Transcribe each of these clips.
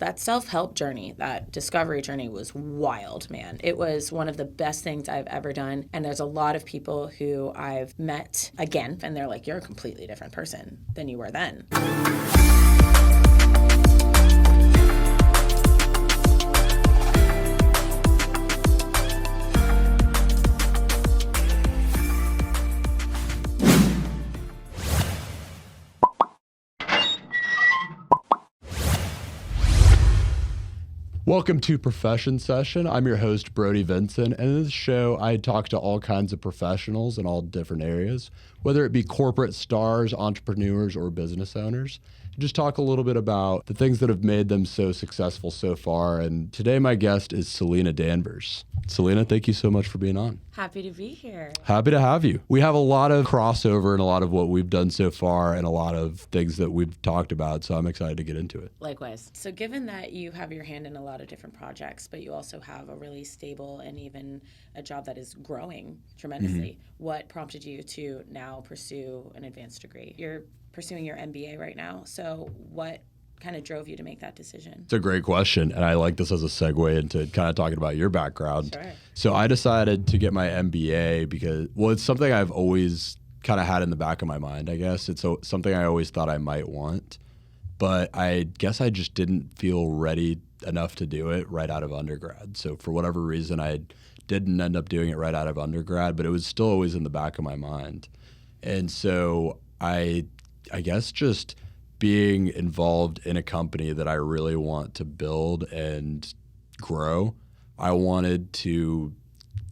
That self-help journey, that discovery journey was wild, man. It was one of the best things I've ever done. And there's a lot of people who I've met again, and they're like, you're a completely different person than you were then. Welcome to Profession Session. I'm your host, Brody Vinson, and in this show, I talk to all kinds of professionals in all different areas, whether it be corporate stars, entrepreneurs, or business owners. Just talk a little bit about the things that have made them so successful so far. And today, my guest is Selena Danvers. Selena, thank you so much for being on. Happy to be here. Happy to have you. We have a lot of crossover in a lot of what we've done so far and a lot of things that we've talked about, so I'm excited to get into it. Likewise. So given that you have your hand in a lot of different projects, but you also have a really stable and even a job that is growing tremendously, what prompted you to now pursue an advanced degree? You're pursuing your MBA right now, so what kind of drove you to make that decision? It's a great question, and I like this as a segue into kind of talking about your background. Sure. So I decided to get my MBA because, well, it's something I've always kind of had in the back of my mind, I guess. It's something I always thought I might want, but I guess I just didn't feel ready enough to do it right out of undergrad. So for whatever reason, I didn't end up doing it right out of undergrad, but it was still always in the back of my mind. And so I guess just being involved in a company that I really want to build and grow, I wanted to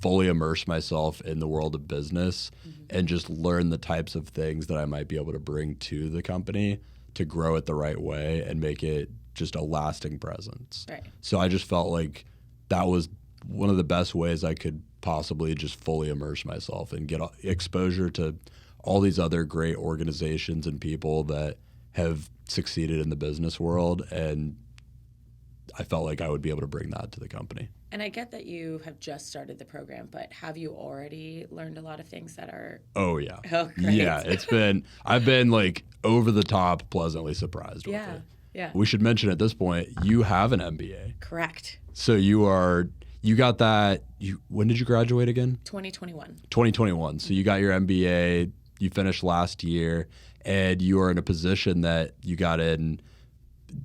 fully immerse myself in the world of business and just learn the types of things that I might be able to bring to the company to grow it the right way and make it just a lasting presence. Right. So I just felt like that was one of the best ways I could possibly just fully immerse myself and get exposure to all these other great organizations and people that have succeeded in the business world, and I felt like I would be able to bring that to the company. And I get that you have just started the program, but have you already learned a lot of things that are... Oh, yeah. Oh, great. Yeah, I've been like over the top pleasantly surprised with it. Yeah. We should mention at this point, you have an MBA. Correct. So you got that, when did you graduate again? 2021. 2021. So you got your MBA, you finished last year, and you are in a position that you got in,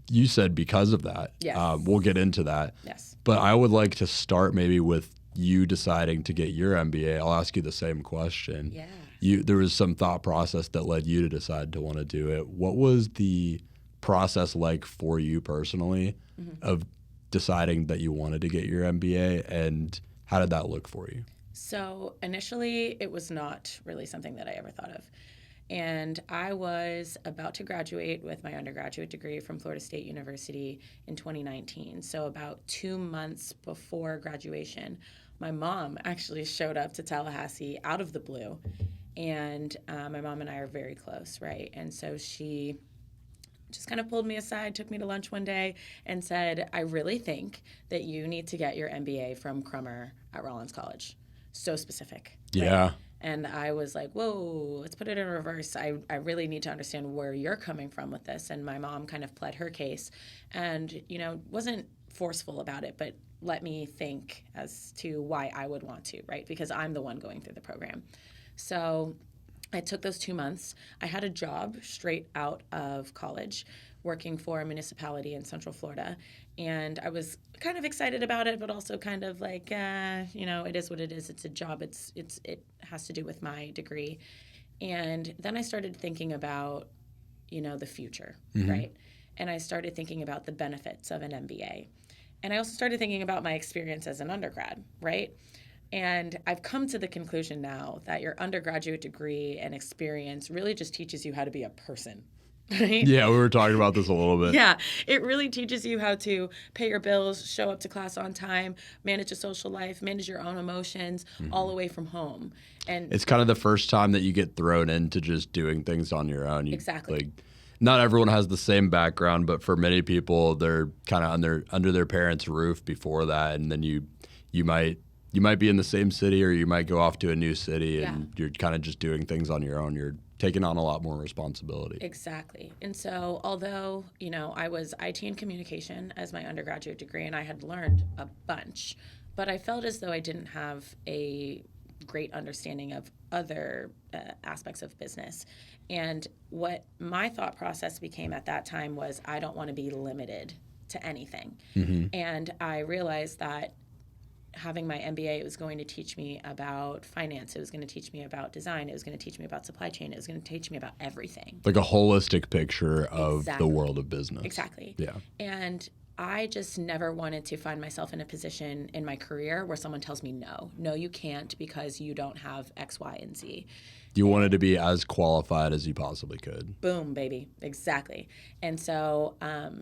you said because of that. Yes. We'll get into that. Yes. But I would like to start maybe with you deciding to get your MBA. I'll ask you the same question. Yeah. There was some thought process that led you to decide to want to do it. What was the process like for you personally of deciding that you wanted to get your MBA, and how did that look for you? So initially, it was not really something that I ever thought of. And I was about to graduate with my undergraduate degree from Florida State University in 2019. So about 2 months before graduation, my mom actually showed up to Tallahassee out of the blue. And my mom and I are very close, right? And so she just kind of pulled me aside, took me to lunch one day, and said, I really think that you need to get your MBA from Crummer at Rollins College. So specific. Right? Yeah. And I was like, whoa, let's put it in reverse. I really need to understand where you're coming from with this. And my mom kind of pled her case and, wasn't forceful about it, but let me think as to why I would want to, right? Because I'm the one going through the program. So I took those 2 months. I had a job straight out of college working for a municipality in Central Florida. And I was kind of excited about it, but also kind of like, it is what it is. It's a job. It has to do with my degree. And then I started thinking about, the future, right? And I started thinking about the benefits of an MBA. And I also started thinking about my experience as an undergrad, right? And I've come to the conclusion now that your undergraduate degree and experience really just teaches you how to be a person. Right? Yeah, we were talking about this a little bit. Yeah, it really teaches you how to pay your bills, show up to class on time, manage a social life, manage your own emotions, all away from home. And it's kind of the first time that you get thrown into just doing things on your own. Exactly. Not everyone has the same background, but for many people, they're kind of under their parents' roof before that, and then you might be in the same city, or you might go off to a new city, and you're kind of just doing things on your own. You're taking on a lot more responsibility. Exactly. And so although, I was IT and communication as my undergraduate degree and I had learned a bunch, but I felt as though I didn't have a great understanding of other aspects of business. And what my thought process became at that time was I don't want to be limited to anything. And I realized that having my MBA, it was going to teach me about finance. It was going to teach me about design. It was going to teach me about supply chain. It was going to teach me about everything. Like a holistic picture of the world of business. Exactly. Yeah. And I just never wanted to find myself in a position in my career where someone tells me no, you can't because you don't have X, Y, and Z. You wanted to be as qualified as you possibly could. Boom, baby. Exactly. And so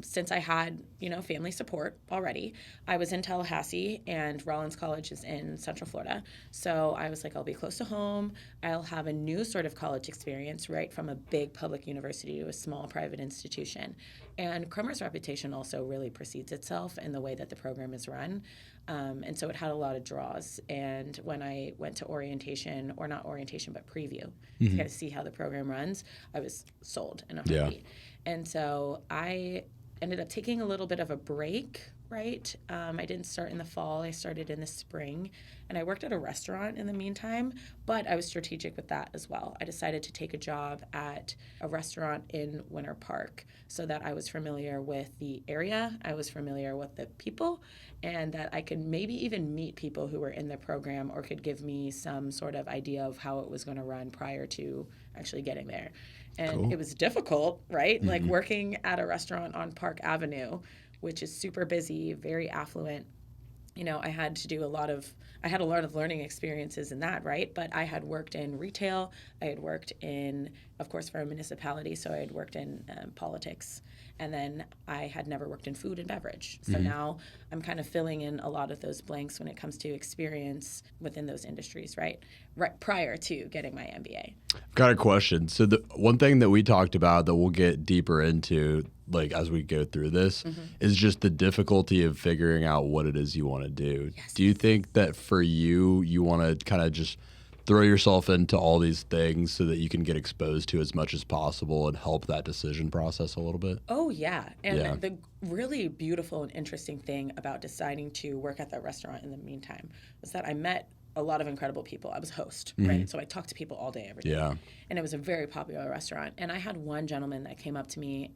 since I had, family support already, I was in Tallahassee and Rollins College is in Central Florida. So I was like, I'll be close to home. I'll have a new sort of college experience, right, from a big public university to a small private institution. And Crummer's reputation also really precedes itself in the way that the program is run. And so it had a lot of draws. And when I went to orientation, or not orientation, but preview, to kind of see how the program runs, I was sold in a heartbeat. And so I ended up taking a little bit of a break, right? I didn't start in the fall. I started in the spring. And I worked at a restaurant in the meantime, but I was strategic with that as well. I decided to take a job at a restaurant in Winter Park so that I was familiar with the area, I was familiar with the people, and that I could maybe even meet people who were in the program or could give me some sort of idea of how it was going to run prior to actually getting there. And It was difficult, right? Like working at a restaurant on Park Avenue, which is super busy, very affluent. I had a lot of learning experiences in that, right? But I had worked in retail. I had worked in, of course, for a municipality, so I had worked in politics. And then I had never worked in food and beverage. So now I'm kind of filling in a lot of those blanks when it comes to experience within those industries, right prior to getting my MBA. I've got a question. So the one thing that we talked about that we'll get deeper into, like as we go through this, is just the difficulty of figuring out what it is you want to do. Yes. Do you think that for you want to kind of just throw yourself into all these things so that you can get exposed to as much as possible and help that decision process a little bit? Oh, yeah. And the really beautiful and interesting thing about deciding to work at that restaurant in the meantime was that I met a lot of incredible people. I was a host, right? So I talked to people all day, every day. Yeah. And it was a very popular restaurant. And I had one gentleman that came up to me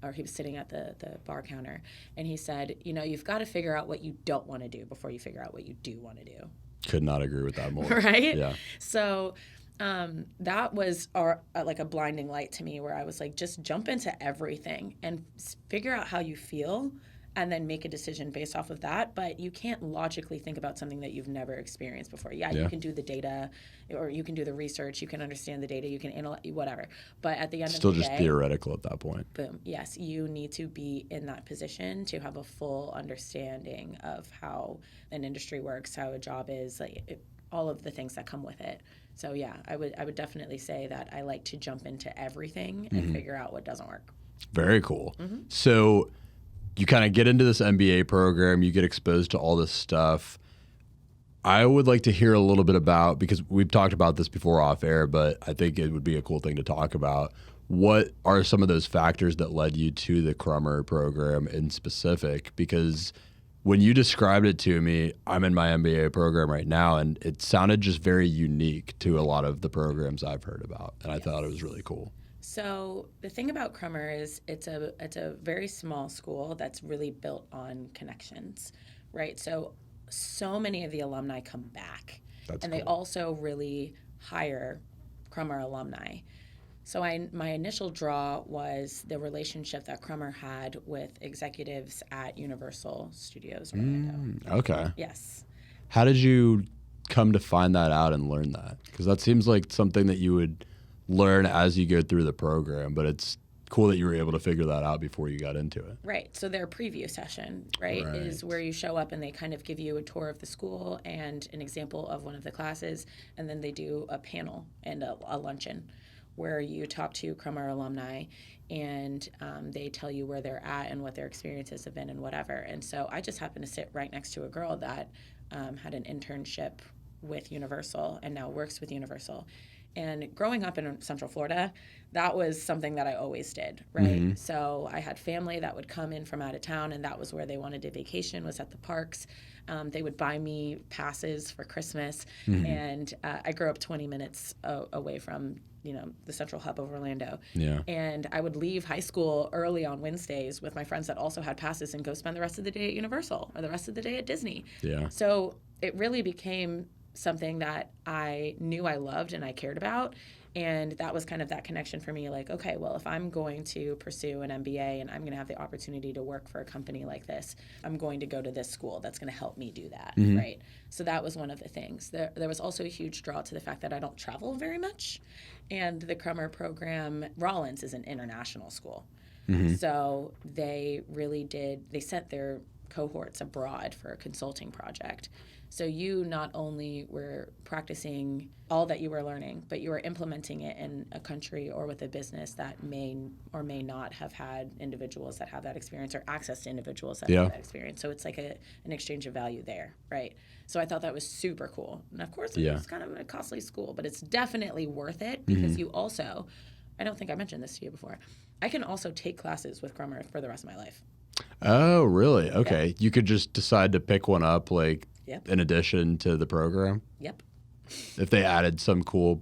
or he was sitting at the bar counter, and he said, you've got to figure out what you don't want to do before you figure out what you do want to do. Could not agree with that more. Right? Yeah. So that was like a blinding light to me where I was like, just jump into everything and figure out how you feel and then make a decision based off of that. But you can't logically think about something that you've never experienced before. Yeah, you can do the data or you can do the research. You can understand the data. You can analyze, whatever. But at the end of the day... Still just theoretical at that point. Boom. Yes, you need to be in that position to have a full understanding of how an industry works, how a job is, all of the things that come with it. So yeah, I would definitely say that I like to jump into everything and figure out what doesn't work. Very cool. So you kind of get into this MBA program, you get exposed to all this stuff. I would like to hear a little bit about, because we've talked about this before off air, but I think it would be a cool thing to talk about. What are some of those factors that led you to the Crummer program in specific? Because when you described it to me, I'm in my MBA program right now, and it sounded just very unique to a lot of the programs I've heard about, and I thought it was really cool. So the thing about Crummer is it's a very small school that's really built on connections, right? So many of the alumni come back. That's and cool. They also really hire Crummer alumni. So my initial draw was the relationship that Crummer had with executives at Universal Studios Orlando. Okay. Yes. How did you come to find that out and learn that? Because that seems like something that you would learn as you go through the program, but it's cool that you were able to figure that out before you got into it. Right. So their preview session, right, is where you show up and they kind of give you a tour of the school and an example of one of the classes, and then they do a panel and a luncheon where you talk to Crummer alumni and they tell you where they're at and what their experiences have been and whatever. And so I just happened to sit right next to a girl that had an internship with Universal and now works with Universal. And growing up in Central Florida, that was something that I always did, right? So I had family that would come in from out of town, and that was where they wanted to vacation, was at the parks. They would buy me passes for Christmas, and I grew up 20 minutes away from the central hub of Orlando. Yeah. And I would leave high school early on Wednesdays with my friends that also had passes and go spend the rest of the day at Universal or the rest of the day at Disney. Yeah. So it really became something that I knew I loved and I cared about. And that was kind of that connection for me, like, okay, well, if I'm going to pursue an MBA and I'm going to have the opportunity to work for a company like this, I'm going to go to this school that's going to help me do that, right? So that was one of the things. There was also a huge draw to the fact that I don't travel very much. And the Crummer program, Rollins is an international school. So they really they sent their cohorts abroad for a consulting project. So you not only were practicing all that you were learning, but you were implementing it in a country or with a business that may or may not have had individuals that have that experience or access to individuals that have that experience. So it's like an exchange of value there, right? So I thought that was super cool. And of course, it was kind of a costly school, but it's definitely worth it because you also, I don't think I mentioned this to you before, I can also take classes with Crummer for the rest of my life. Oh, really? Okay. Yeah. You could just decide to pick one up, like, Yep. in addition to the program? Yep. If they added some cool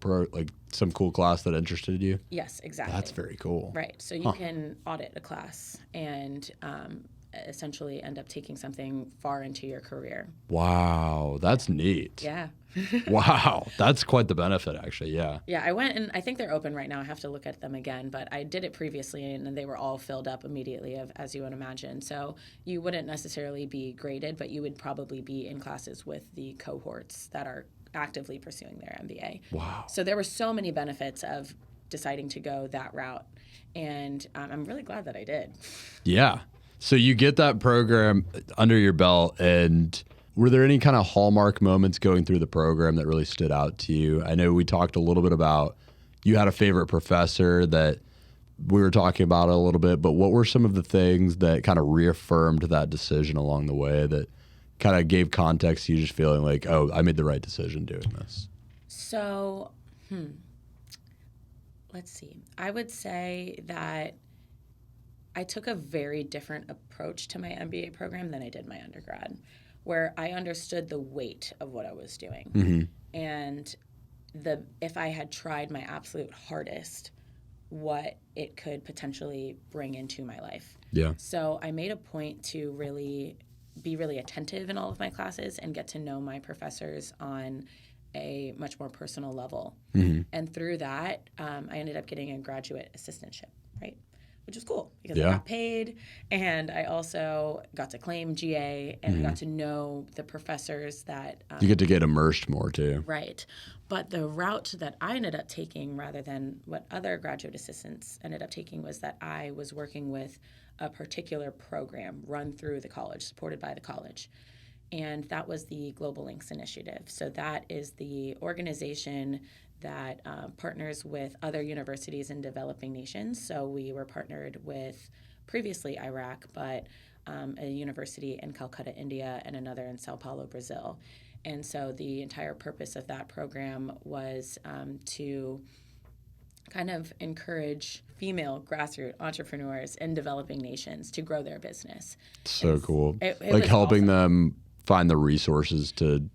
some cool class that interested you? Yes, exactly. That's very cool. Right. So you can audit a class and essentially end up taking something far into your career. Wow. That's neat. Yeah. Wow. That's quite the benefit, actually. Yeah. Yeah, I went, and I think they're open right now. I have to look at them again, but I did it previously, and they were all filled up immediately, as you would imagine. So you wouldn't necessarily be graded, but you would probably be in classes with the cohorts that are actively pursuing their MBA. Wow. So there were so many benefits of deciding to go that route, and I'm really glad that I did. Yeah. So you get that program under your belt, and were there any kind of hallmark moments going through the program that really stood out to you? I know we talked a little bit about you had a favorite professor that we were talking about a little bit, but what were some of the things that kind of reaffirmed that decision along the way that kind of gave context to you just feeling like, oh, I made the right decision doing this? So, let's see. I would say that I took a very different approach to my MBA program than I did my undergrad, where I understood the weight of what I was doing. And if I had tried my absolute hardest, what it could potentially bring into my life. Yeah. So I made a point to really be really attentive in all of my classes and get to know my professors on a much more personal level. And through that, I ended up getting a graduate assistantship, right? Which was cool because I got paid, and I also got to claim GA, and I got to know the professors that... you get to get immersed more, too. Right. But the route that I ended up taking, rather than what other graduate assistants ended up taking, was that I was working with a particular program run through the college, supported by the college. And that was the Global Links Initiative. So that is the organization that partners with other universities in developing nations. So we were partnered with previously Iraq, but a university in Calcutta, India, and another in Sao Paulo, Brazil. And so the entire purpose of that program was to kind of encourage female grassroots entrepreneurs in developing nations to grow their business. So cool. It like helping them find the resources to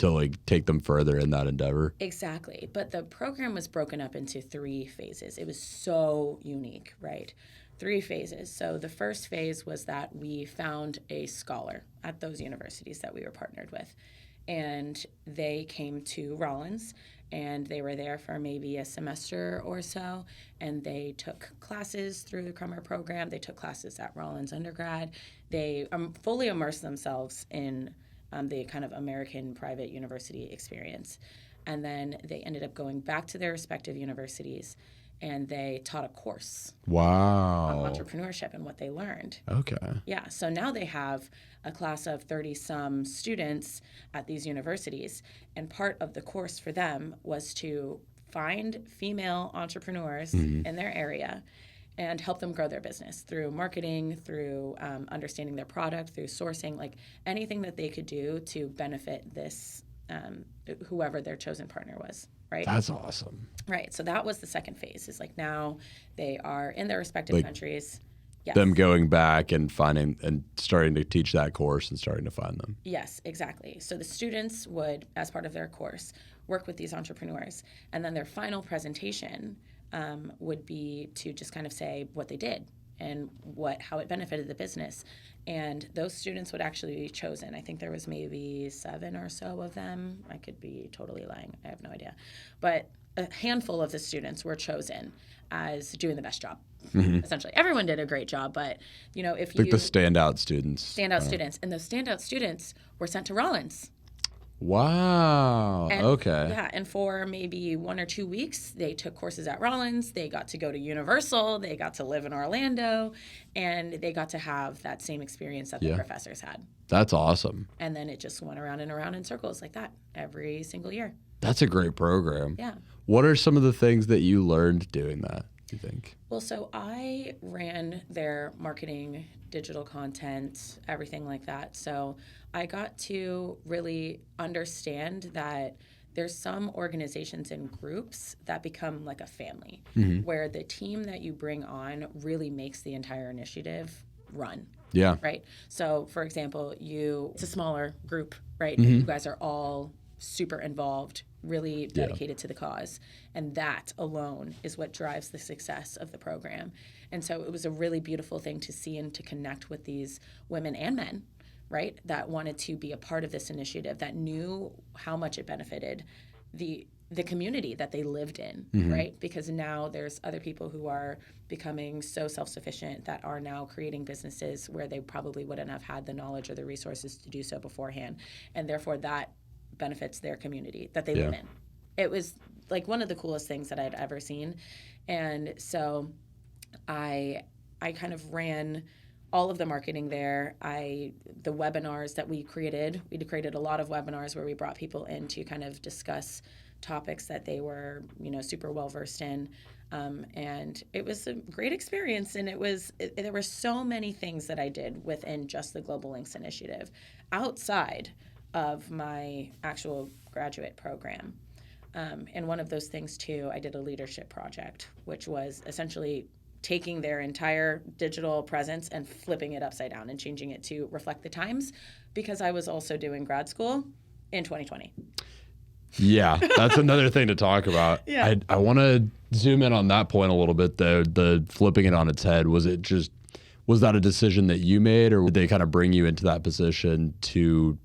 like take them further in that endeavor. Exactly. But the program was broken up into 3 phases. It was so unique, right? 3 phases. So the first phase was that we found a scholar at those universities that we were partnered with. And they came to Rollins, and they were there for maybe a semester or so, and they took classes through the Crummer program. They took classes at Rollins undergrad. They fully immersed themselves in the kind of American private university experience. And then they ended up going back to their respective universities, and they taught a course on entrepreneurship and what they learned. Okay. Yeah, so now they have a class of 30-some students at these universities, and part of the course for them was to find female entrepreneurs in their area and help them grow their business through marketing, through understanding their product, through sourcing, like anything that they could do to benefit this, whoever their chosen partner was, right? That's awesome. Right. So that was the second phase, is like now they are in their respective countries. Yes. Them going back and finding and starting to teach that course and starting to find them. Yes, exactly. So the students would, as part of their course, work with these entrepreneurs. And then their final presentation would be to just kind of say what they did and how it benefited the business. And those students would actually be chosen. I think there was maybe 7 or so of them. I could be totally lying. I have no idea. But a handful of the students were chosen as doing the best job. Essentially, everyone did a great job, but if Like the standout students. Students, and those standout students were sent to Rollins. Wow. And, okay. Yeah, and for maybe 1 or 2 weeks, they took courses at Rollins. They got to go to Universal. They got to live in Orlando, and they got to have that same experience that the professors had. That's awesome. And then it just went around and around in circles like that every single year. That's a great program. Yeah. What are some of the things that you learned doing that, do you think? Well, so I ran their marketing, digital content, everything like that. So I got to really understand that there's some organizations and groups that become like a family, where the team that you bring on really makes the entire initiative run. Yeah. Right? So, for example, it's a smaller group, right? You guys are all super involved, really dedicated to the cause. And that alone is what drives the success of the program. And so it was a really beautiful thing to see and to connect with these women and men, right, that wanted to be a part of this initiative, that knew how much it benefited the community that they lived in, right? Because now there's other people who are becoming so self-sufficient that are now creating businesses where they probably wouldn't have had the knowledge or the resources to do so beforehand. And therefore that benefits their community that they live in. It was like one of the coolest things that I'd ever seen. And so I kind of ran all of the marketing there. The webinars that we created a lot of webinars where we brought people in to kind of discuss topics that they were, super well versed in. And it was a great experience. And there were so many things that I did within just the Global Links Initiative outside of my actual graduate program. And one of those things, too, I did a leadership project, which was essentially taking their entire digital presence and flipping it upside down and changing it to reflect the times, because I was also doing grad school in 2020. Yeah, that's another thing to talk about. Yeah. I want to zoom in on that point a little bit, though. The flipping it on its head, was that a decision that you made, or did they kind of bring you into that position to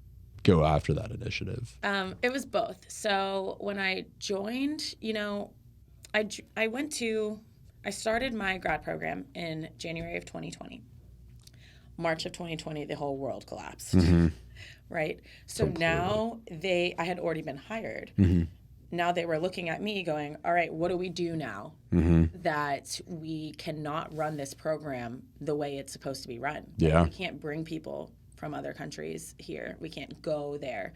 go after that initiative? It was both. So when I joined, I started my grad program in January of 2020. March of 2020, the whole world collapsed, right? So now I had already been hired. Now they were looking at me going, all right, what do we do now that we cannot run this program the way it's supposed to be run? Yeah. We can't bring people from other countries here. We can't go there.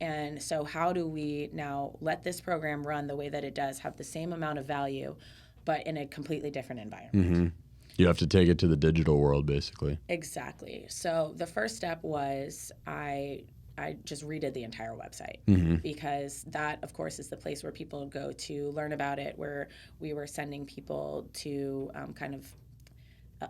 And so how do we now let this program run the way that it does, have the same amount of value, but in a completely different environment? You have to take it to the digital world, basically. Exactly. So the first step was I just redid the entire website, because that, of course, is the place where people go to learn about it, where we were sending people to kind of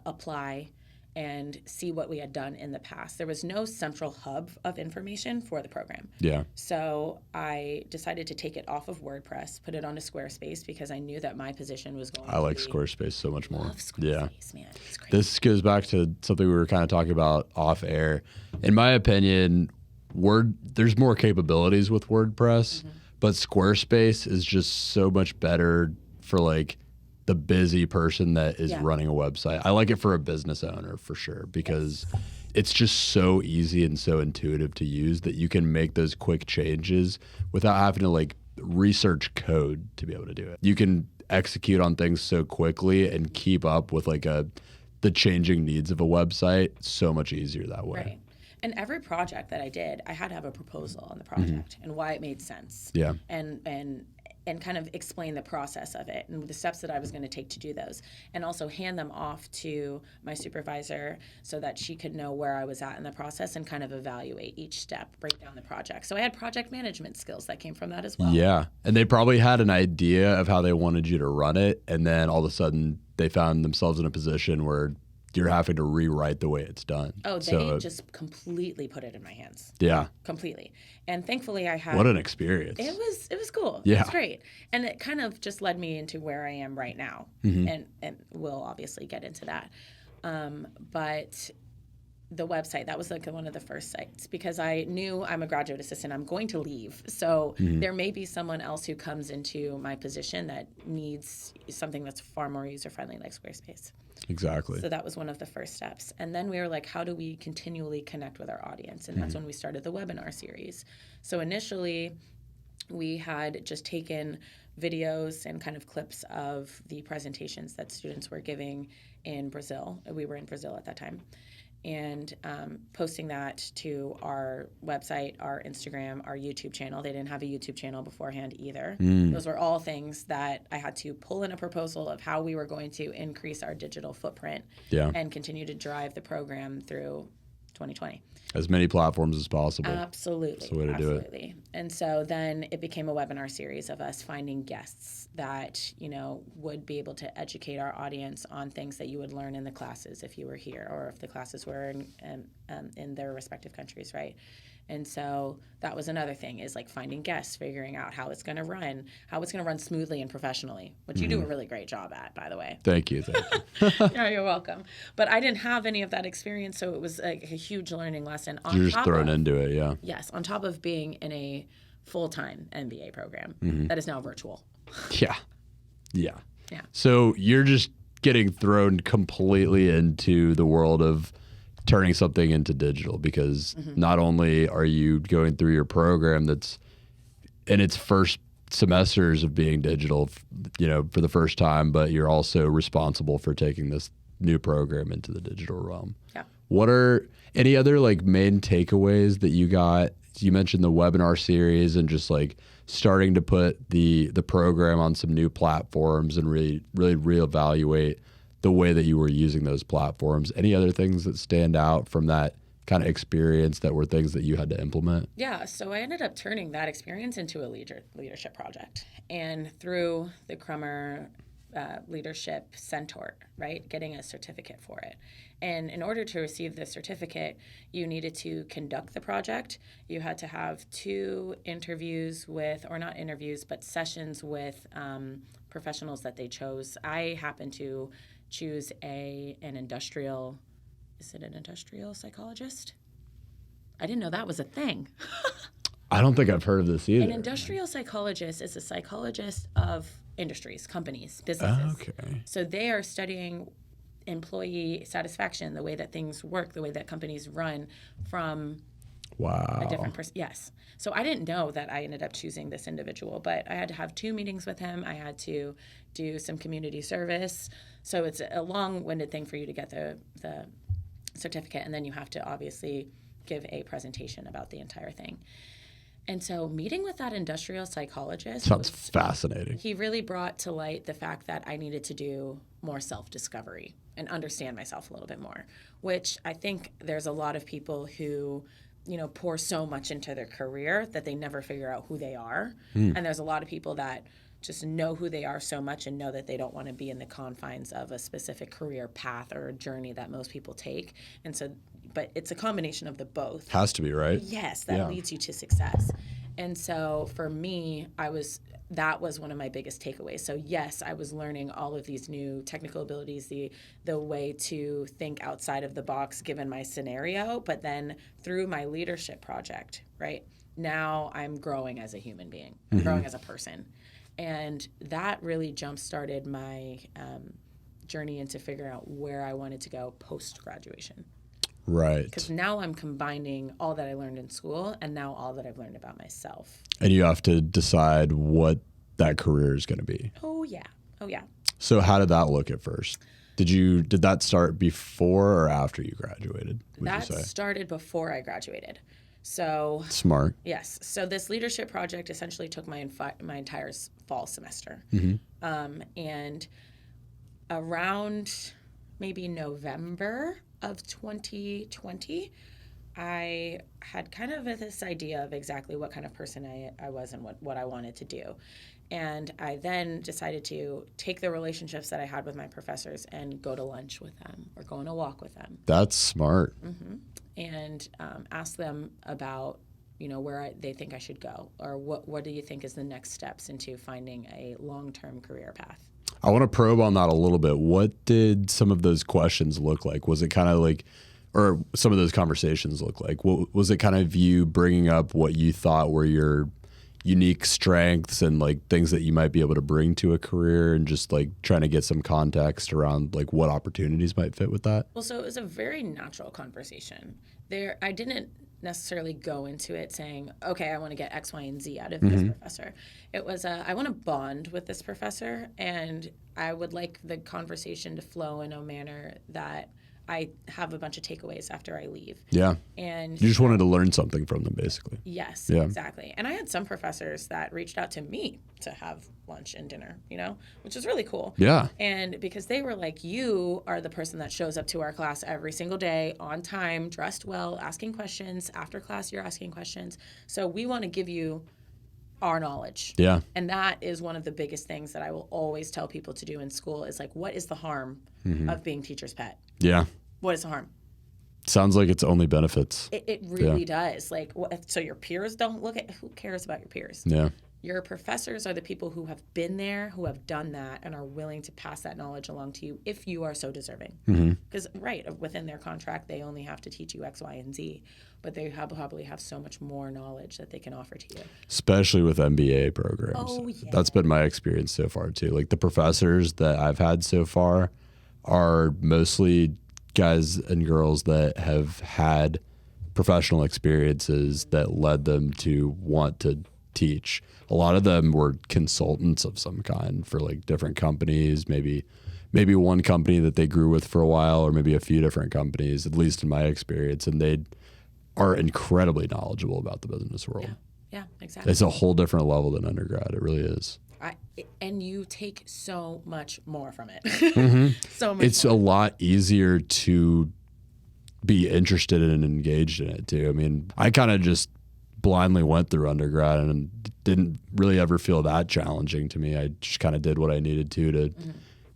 apply and see what we had done in the past. There was no central hub of information for the program. Yeah. So I decided to take it off of WordPress, put it onto Squarespace, because I knew that my position was going to be... I like Squarespace so much more. Love Squarespace, man. It's great. This goes back to something we were kind of talking about off air. In my opinion, there's more capabilities with WordPress, but Squarespace is just so much better for like the busy person that is running a website. I like it for a business owner for sure, because it's just so easy and so intuitive to use that you can make those quick changes without having to like research code to be able to do it. You can execute on things so quickly and keep up with like the changing needs of a website so much easier that way. Right. And every project that I did, I had to have a proposal on the project and why it made sense. Yeah. And and kind of explain the process of it and the steps that I was going to take to do those, and also hand them off to my supervisor so that she could know where I was at in the process and kind of evaluate each step, break down the project. So I had project management skills that came from that as well. Yeah. And they probably had an idea of how they wanted you to run it. And then all of a sudden they found themselves in a position where you're having to rewrite the way it's done. Oh, they just completely put it in my hands. Yeah. Completely. And thankfully I had... What an experience. It was cool. Yeah. It was great. And it kind of just led me into where I am right now. And we'll obviously get into that. But the website, that was like one of the first sites because I knew I'm a graduate assistant. I'm going to leave. So there may be someone else who comes into my position that needs something that's far more user-friendly like Squarespace. Exactly. So that was one of the first steps. And then we were like, how do we continually connect with our audience? And that's when we started the webinar series. So initially, we had just taken videos and kind of clips of the presentations that students were giving in Brazil. We were in Brazil at that time. And posting that to our website, our Instagram, our YouTube channel. They didn't have a YouTube channel beforehand either. Those were all things that I had to pull in a proposal of how we were going to increase our digital footprint and continue to drive the program through 2020. As many platforms as possible. Absolutely. That's the way to do it. And so then it became a webinar series of us finding guests that, you know, would be able to educate our audience on things that you would learn in the classes if you were here or if the classes were in their respective countries, right? And so that was another thing is like finding guests, figuring out how it's going to run smoothly and professionally, which you do a really great job at, by the way. Thank you. No, you're welcome. But I didn't have any of that experience, so it was like a huge learning lesson. You're just thrown into it, yeah. Yes, on top of being in a full-time MBA program that is now virtual. Yeah. Yeah. So you're just getting thrown completely into the world of turning something into digital because not only are you going through your program that's in its first semesters of being digital, you know, for the first time, but you're also responsible for taking this new program into the digital realm. Yeah. What are any other like main takeaways that you got? You mentioned the webinar series and just like starting to put the program on some new platforms and really reevaluate the way that you were using those platforms. Any other things that stand out from that kind of experience that were things that you had to implement? Yeah, so I ended up turning that experience into a leadership project. And through the Crummer Leadership Centaur, right, getting a certificate for it. And in order to receive the certificate, you needed to conduct the project. You had to have 2 interviews with, or not interviews, but sessions with professionals that they chose. I happened to choose an industrial psychologist? I didn't know that was a thing. I don't think I've heard of this either. An industrial psychologist is a psychologist of industries, companies, businesses. Okay. So they are studying employee satisfaction, the way that things work, the way that companies run from a different person. Yes. So I didn't know that I ended up choosing this individual, but I had to have 2 meetings with him. I had to do some community service. So it's a long-winded thing for you to get the certificate, and then you have to obviously give a presentation about the entire thing. And so meeting with that industrial psychologist sounds fascinating. He really brought to light the fact that I needed to do more self-discovery and understand myself a little bit more, which I think there's a lot of people who, you know, pour so much into their career that they never figure out who they are. And there's a lot of people that just know who they are so much and know that they don't want to be in the confines of a specific career path or a journey that most people take. And so, but it's a combination of the both. Has to be, right? Yes, that leads you to success. And so for me, that was one of my biggest takeaways. So yes, I was learning all of these new technical abilities, the way to think outside of the box given my scenario, but then through my leadership project, right? Now I'm growing as a human being, I'm growing as a person. And that really jump-started my journey into figuring out where I wanted to go post-graduation. Right. Because now I'm combining all that I learned in school and now all that I've learned about myself. And you have to decide what that career is going to be. Oh, yeah. So how did that look at first? Did that start before or after you graduated, would That you say? started before I graduated. So Smart. yes. So this leadership project essentially took my entire fall semester. And around maybe November of 2020, I had kind of this idea of exactly what kind of person I was and what I wanted to do. And I then decided to take the relationships that I had with my professors and go to lunch with them or go on a walk with them. That's smart. And ask them about, where they think I should go, or what do you think is the next steps into finding a long-term career path. I want to probe on that a little bit. What did some of those questions look like? Was it kind of like, or some of those conversations look like? What was it kind of you bringing up what you thought were your unique strengths and like things that you might be able to bring to a career, and just like trying to get some context around like what opportunities might fit with that? Well, so it was a very natural conversation. I didn't necessarily go into it saying, okay, I want to get X, Y, and Z out of this professor. It was, I want to bond with this professor, and I would like the conversation to flow in a manner that I have a bunch of takeaways after I leave. Yeah. And you just wanted to learn something from them, basically. Yes, yeah. Exactly. And I had some professors that reached out to me to have lunch and dinner, which is really cool. Yeah. And because they were like, you are the person that shows up to our class every single day, on time, dressed well, asking questions. After class, you're asking questions. So we want to give you our knowledge. Yeah. And that is one of the biggest things that I will always tell people to do in school is like, what is the harm of being teacher's pet? Yeah. What is the harm? Sounds like it's only benefits. It really does. Like, so your peers don't look at, who cares about your peers? Yeah. Your professors are the people who have been there, who have done that, and are willing to pass that knowledge along to you if you are so deserving. Because, within their contract, they only have to teach you X, Y, and Z, but they probably have so much more knowledge that they can offer to you. Especially with MBA programs. Oh, yeah. That's been my experience so far, too. Like, the professors that I've had so far are mostly guys and girls that have had professional experiences that led them to want to teach. A lot of them were consultants of some kind for like different companies, maybe one company that they grew with for a while, or maybe a few different companies, at least in my experience, and they are incredibly knowledgeable about the business world. Yeah, exactly. It's a whole different level than undergrad. It really is. And you take so much more from it. So much It's more. a lot easier to be interested in and engaged in it too. I mean, I kind of just blindly went through undergrad and didn't really ever feel that challenging to me. I just kind of did what I needed to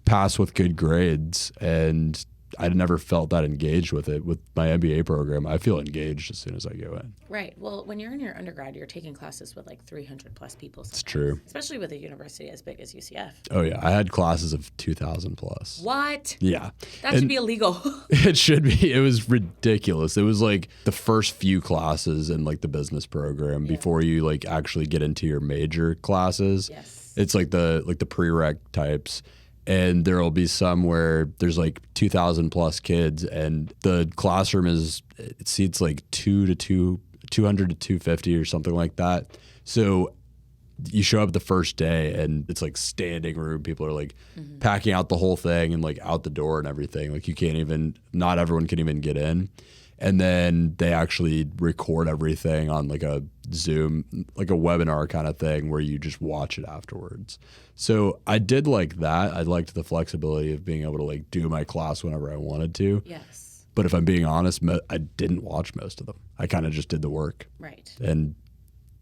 pass with good grades, and I never felt that engaged with it. With my MBA program, I feel engaged as soon as I go in. Right. Well, when you're in your undergrad, you're taking classes with like 300 plus people. It's true. Especially with a university as big as UCF. Oh, yeah. I had classes of 2,000 plus. What? Yeah. That should be illegal. It should be. It was ridiculous. It was like the first few classes in like the business program before you like actually get into your major classes. Yes. It's like the prereq types. And there will be some where there's like 2,000 plus kids, and the classroom it seats like 200 to 250 or something like that. So you show up the first day and it's like standing room. People are like packing out the whole thing and like out the door and everything. Like not everyone can even get in. And then they actually record everything on like a Zoom, like a webinar kind of thing where you just watch it afterwards. So I did like that. I liked the flexibility of being able to like do my class whenever I wanted to. Yes. But if I'm being honest, I didn't watch most of them. I kind of just did the work. Right. And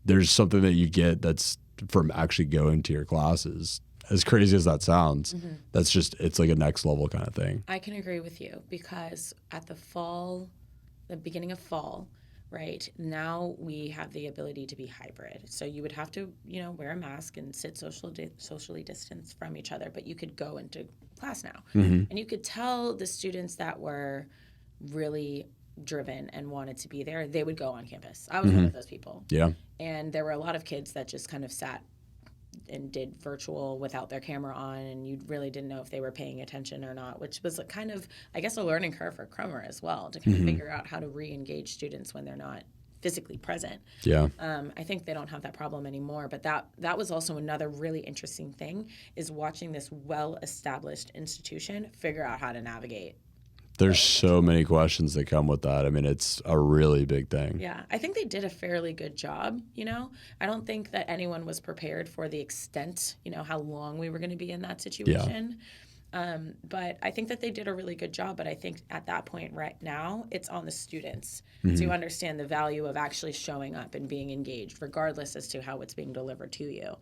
there's something that you get that's from actually going to your classes. As crazy as that sounds, that's just, it's like a next level kind of thing. I can agree with you because at the beginning of fall, right, now we have the ability to be hybrid. So you would have to, wear a mask and sit socially distanced from each other, but you could go into class now. And you could tell the students that were really driven and wanted to be there, they would go on campus. I was one of those people. Yeah. And there were a lot of kids that just kind of sat and did virtual without their camera on, and you really didn't know if they were paying attention or not, which was a kind of, I guess, a learning curve for Cromer as well, to kind of figure out how to re-engage students when they're not physically present. Yeah. I think they don't have that problem anymore, but that was also another really interesting thing, is watching this well-established institution figure out how to navigate There's so many questions that come with that. I mean, it's a really big thing. Yeah, I think they did a fairly good job, I don't think that anyone was prepared for the extent, how long we were going to be in that situation. But I think that they did a really good job. But I think at that point right now, it's on the students to understand the value of actually showing up and being engaged, regardless as to how it's being delivered to you.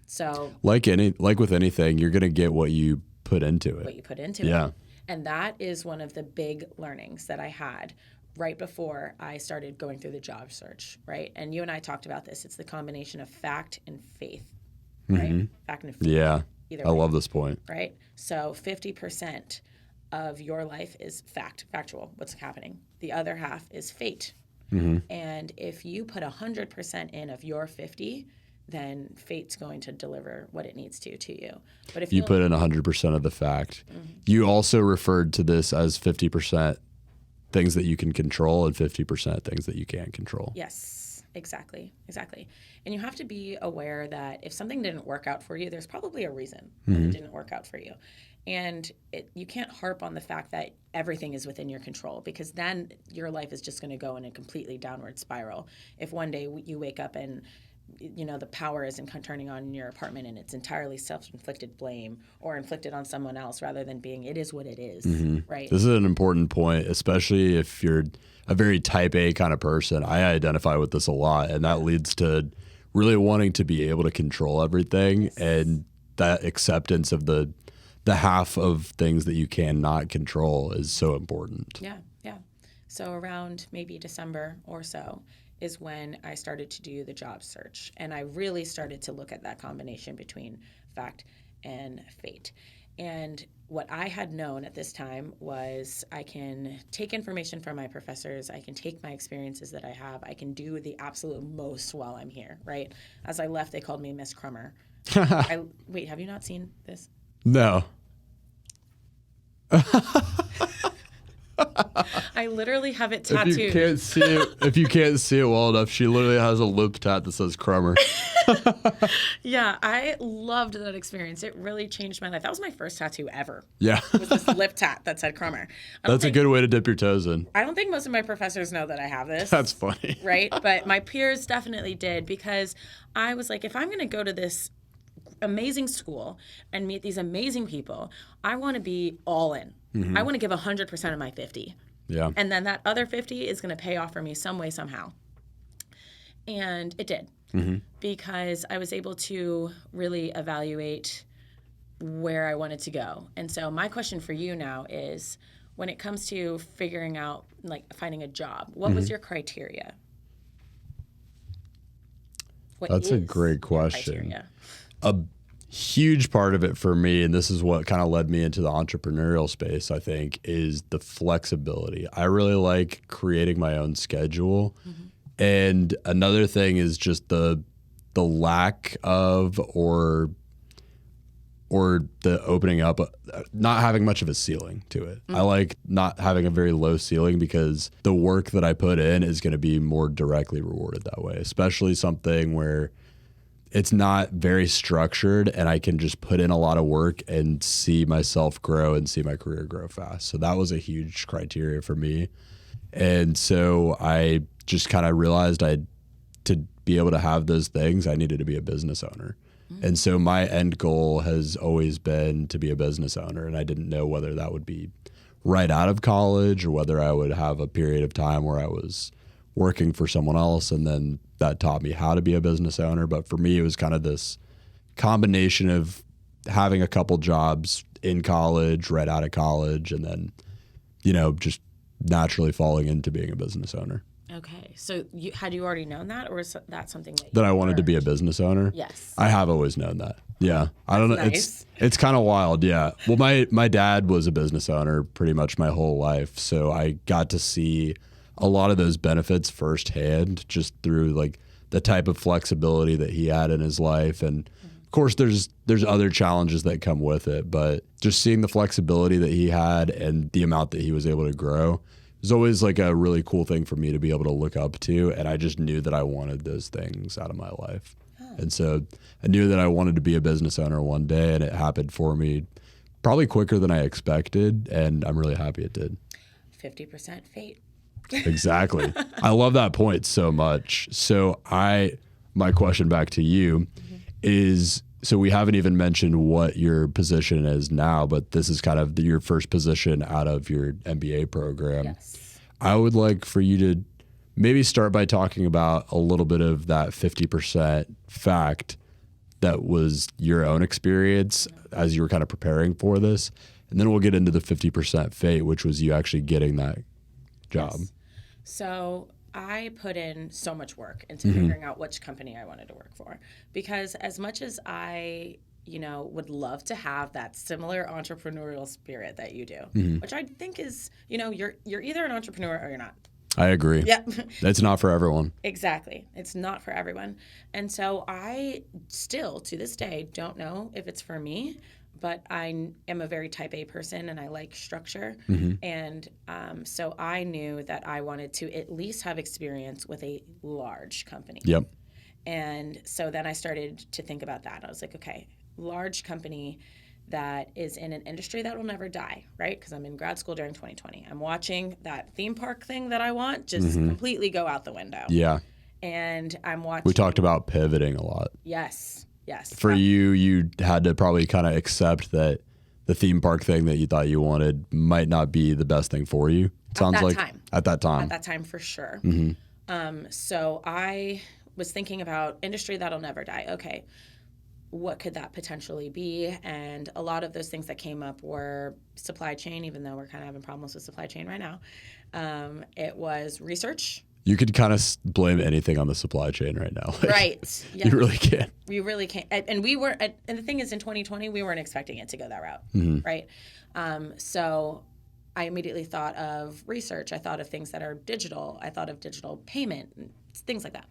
So like with anything, you're going to get what you put into it. What you put into it. And that is one of the big learnings that I had right before I started going through the job search, right? And you and I talked about this. It's the combination of fact and faith, right? Fact and faith. Yeah. Either I way, love this point. right? So 50% of your life is factual, what's happening. The other half is fate. And if you put 100% in of your 50, then fate's going to deliver what it needs to you. But if You put in 100% of the fact. You also referred to this as 50% things that you can control and 50% things that you can't control. Yes, exactly. And you have to be aware that if something didn't work out for you, there's probably a reason that it didn't work out for you. And you can't harp on the fact that everything is within your control, because then your life is just going to go in a completely downward spiral. If one day you wake up and the power isn't turning on in your apartment and it's entirely self-inflicted blame or inflicted on someone else rather than being, it is what it is, right? This is an important point, especially if you're a very type A kind of person. I identify with this a lot, and that leads to really wanting to be able to control everything, and that acceptance of the half of things that you cannot control is so important. Yeah. So around maybe December or so is when I started to do the job search. And I really started to look at that combination between fact and fate. And what I had known at this time was I can take information from my professors, I can take my experiences that I have, I can do the absolute most while I'm here, right? As I left, they called me Miss Crummer. Wait, have you not seen this? No. I literally have it tattooed. If you can't see it well enough, she literally has a lip tat that says Crummer. Yeah, I loved that experience. It really changed my life. That was my first tattoo ever. Yeah. Was this lip tat that said Crummer. That's a good way to dip your toes in. I don't think most of my professors know that I have this. That's funny. Right? But my peers definitely did, because I was like, if I'm going to go to this amazing school and meet these amazing people, I want to be all in. I want to give 100% of my 50. Yeah. And then that other 50 is going to pay off for me some way, somehow. And it did. Because I was able to really evaluate where I wanted to go. And so my question for you now is, when it comes to figuring out, like, finding a job, what was your criteria? That's a great question. A huge part of it for me, and this is what kind of led me into the entrepreneurial space, I think, is the flexibility. I really like creating my own schedule. And another thing is just the lack of or the opening up, not having much of a ceiling to it. I like not having a very low ceiling, because the work that I put in is going to be more directly rewarded that way, especially something where it's not very structured and I can just put in a lot of work and see myself grow and see my career grow fast. So that was a huge criteria for me. And so I just kind of realized to be able to have those things, I needed to be a business owner. And so my end goal has always been to be a business owner. And I didn't know whether that would be right out of college or whether I would have a period of time where I was working for someone else, and then that taught me how to be a business owner. But for me, it was kind of this combination of having a couple jobs in college, right out of college, and then, just naturally falling into being a business owner. Okay. So had you already known that, or was that something that I wanted to be a business owner? Yes. I have always known that. Yeah. I don't know. Nice. It's kind of wild. Yeah. Well, my dad was a business owner pretty much my whole life. So I got to see a lot of those benefits firsthand, just through like the type of flexibility that he had in his life. And of course there's other challenges that come with it, but just seeing the flexibility that he had and the amount that he was able to grow was always like a really cool thing for me to be able to look up to. And I just knew that I wanted those things out of my life. And so I knew that I wanted to be a business owner one day, and it happened for me probably quicker than I expected, and I'm really happy it did. 50% fate. Exactly. I love that point so much. So my question back to you is, so we haven't even mentioned what your position is now, but this is kind of your first position out of your MBA program. Yes. I would like for you to maybe start by talking about a little bit of that 50% fact that was your own experience as you were kind of preparing for this. And then we'll get into the 50% fate, which was you actually getting that job. Yes. So I put in so much work into figuring out which company I wanted to work for, because as much as I, would love to have that similar entrepreneurial spirit that you do, which I think is, you're either an entrepreneur or you're not. I agree. Yeah. It's not for everyone. Exactly. It's not for everyone. And so I still, to this day, don't know if it's for me, but I am a very type A person and I like structure. And so I knew that I wanted to at least have experience with a large company. Yep. And so then I started to think about that. I was like, okay, large company that is in an industry that will never die, right? Because I'm in grad school during 2020. I'm watching that theme park thing that I want just completely go out the window. Yeah. And I'm watching. We talked about pivoting a lot. Yes. For you had to probably kind of accept that the theme park thing that you thought you wanted might not be the best thing for you. Sounds like at that time. At that time, for sure. So I was thinking about industry that'll never die. Okay, what could that potentially be? And a lot of those things that came up were supply chain, even though we're kind of having problems with supply chain right now. It was research. You could kind of blame anything on the supply chain right now. Right. Yeah. You really can. You really can't. And we were, and the thing is, in 2020, we weren't expecting it to go that route, right? So I immediately thought of research. I thought of things that are digital. I thought of digital payment, things like that.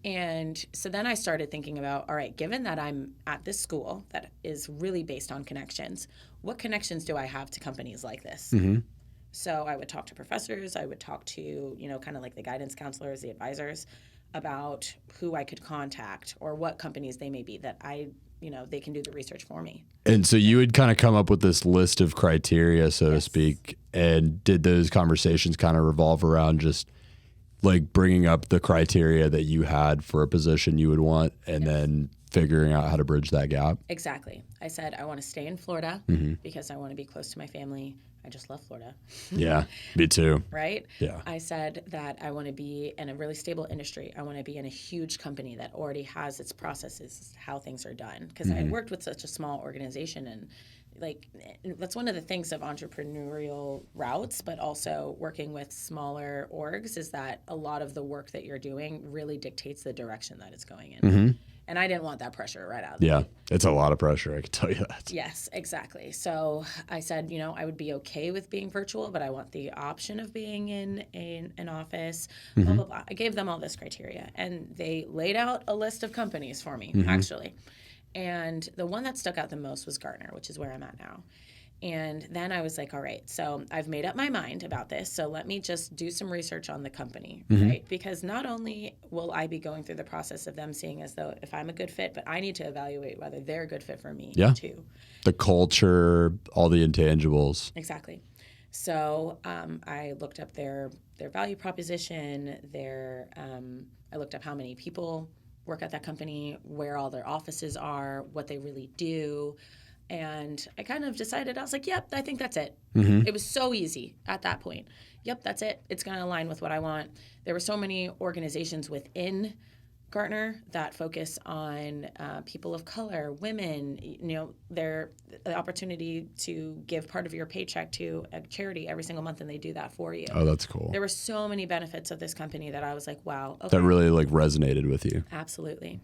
And so then I started thinking about, all right, given that I'm at this school that is really based on connections, what connections do I have to companies like this? So I would talk to professors. I would talk to, kind of like the guidance counselors, the advisors, about who I could contact or what companies they may be that they can do the research for me. And so you would kind of come up with this list of criteria, so to speak, and did those conversations kind of revolve around just like bringing up the criteria that you had for a position you would want and then figuring out how to bridge that gap? Exactly. I said, I want to stay in Florida because I want to be close to my family. I just love Florida. Yeah, me too. Right? Yeah. I said that I want to be in a really stable industry. I want to be in a huge company that already has its processes, how things are done. Because I worked with such a small organization, and that's one of the things of entrepreneurial routes, but also working with smaller orgs, is that a lot of the work that you're doing really dictates the direction that it's going in. And I didn't want that pressure right out of the gate. It's a lot of pressure, I can tell you that. Yes, exactly. So I said, I would be okay with being virtual, but I want the option of being in an office, blah, blah, blah. I gave them all this criteria, and they laid out a list of companies for me, actually. And the one that stuck out the most was Gartner, which is where I'm at now. And then I was like, all right, so I've made up my mind about this. So let me just do some research on the company, right? Because not only will I be going through the process of them seeing as though if I'm a good fit, but I need to evaluate whether they're a good fit for me too. The culture, all the intangibles. Exactly. So I looked up their value proposition, I looked up how many people work at that company, where all their offices are, what they really do. And I kind of decided, I was like, yep, I think that's it. It was so easy at that point. Yep, that's it. It's going to align with what I want. There were so many organizations within Gartner that focus on people of color, women, the opportunity to give part of your paycheck to a charity every single month, and they do that for you. Oh, that's cool. There were so many benefits of this company that I was like, wow. Okay. That really resonated with you. Absolutely.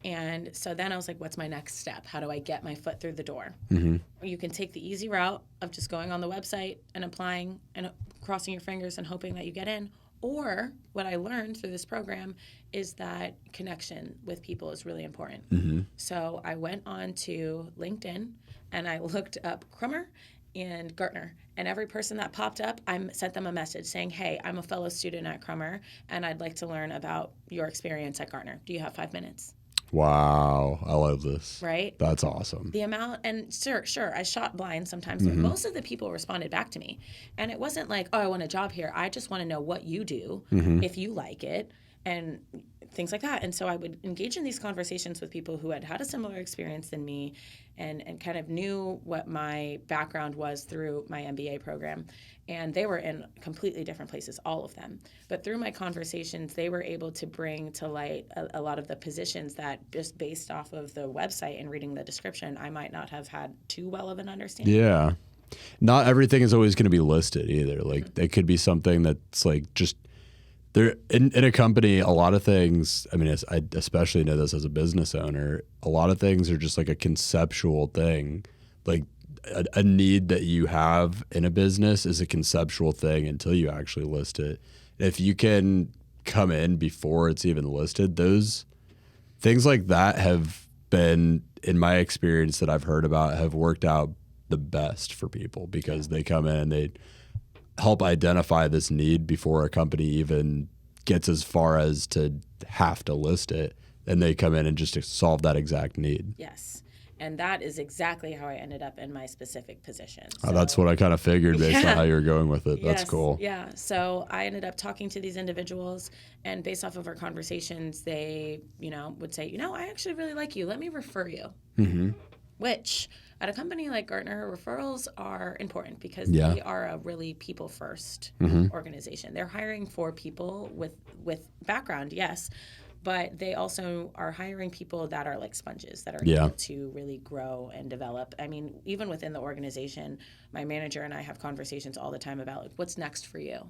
And so then I was like, what's my next step? How do I get my foot through the door? You can take the easy route of just going on the website and applying and crossing your fingers and hoping that you get in. Or what I learned through this program is that connection with people is really important. So I went on to LinkedIn and I looked up Crummer and Gartner. And every person that popped up, I sent them a message saying, hey, I'm a fellow student at Crummer and I'd like to learn about your experience at Gartner. Do you have 5 minutes? Wow. I love this. Right? That's awesome. The amount, and sure, I shot blind sometimes, but most of the people responded back to me. And it wasn't like, oh, I want a job here. I just want to know what you do, if you like it, and things like that. And so I would engage in these conversations with people who had had a similar experience than me and kind of knew what my background was through my MBA program. And they were in completely different places, all of them. But through my conversations, they were able to bring to light a lot of the positions that just based off of the website and reading the description, I might not have had too well of an understanding. Yeah. Not everything is always going to be listed either. Like it could be something that's like just there in a company, a lot of things, I mean, I especially know this as a business owner, a lot of things are just like a conceptual thing. Like a need that you have in a business is a conceptual thing until you actually list it. If you can come in before it's even listed, those things like that have been, in my experience that I've heard about, have worked out the best for people because they come in and they help identify this need before a company even gets as far as to have to list it. And they come in and just solve that exact need. Yes. And that is exactly how I ended up in my specific position. So, that's what I kind of figured based on how you're going with it. Yes, That's cool. Yeah. So I ended up talking to these individuals, and based off of our conversations, they, would say, I actually really like you. Let me refer you. Which at a company like Gartner, referrals are important because they are a really people-first organization. They're hiring for people with background, yes, but they also are hiring people that are like sponges that are able to really grow and develop. I mean, even within the organization, my manager and I have conversations all the time about like, what's next for you?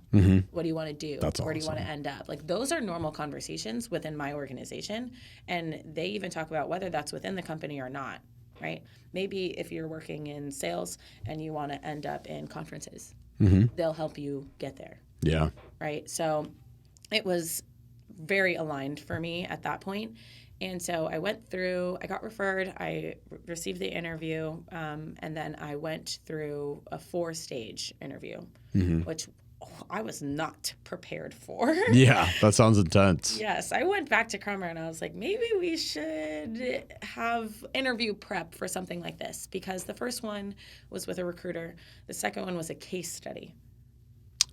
What do you want to do? Where do you want to end up? Like those are normal conversations within my organization, and they even talk about whether that's within the company or not. Right? Maybe if you're working in sales and you want to end up in conferences, they'll help you get there. Yeah. Right? So it was very aligned for me at that point. And so I went through, I got referred, I received the interview, and then I went through a 4-stage interview, which I was not prepared for. Yeah, that sounds intense. Yes, I went back to Cromer and I was like, maybe we should have interview prep for something like this, because the first one was with a recruiter. The second one was a case study.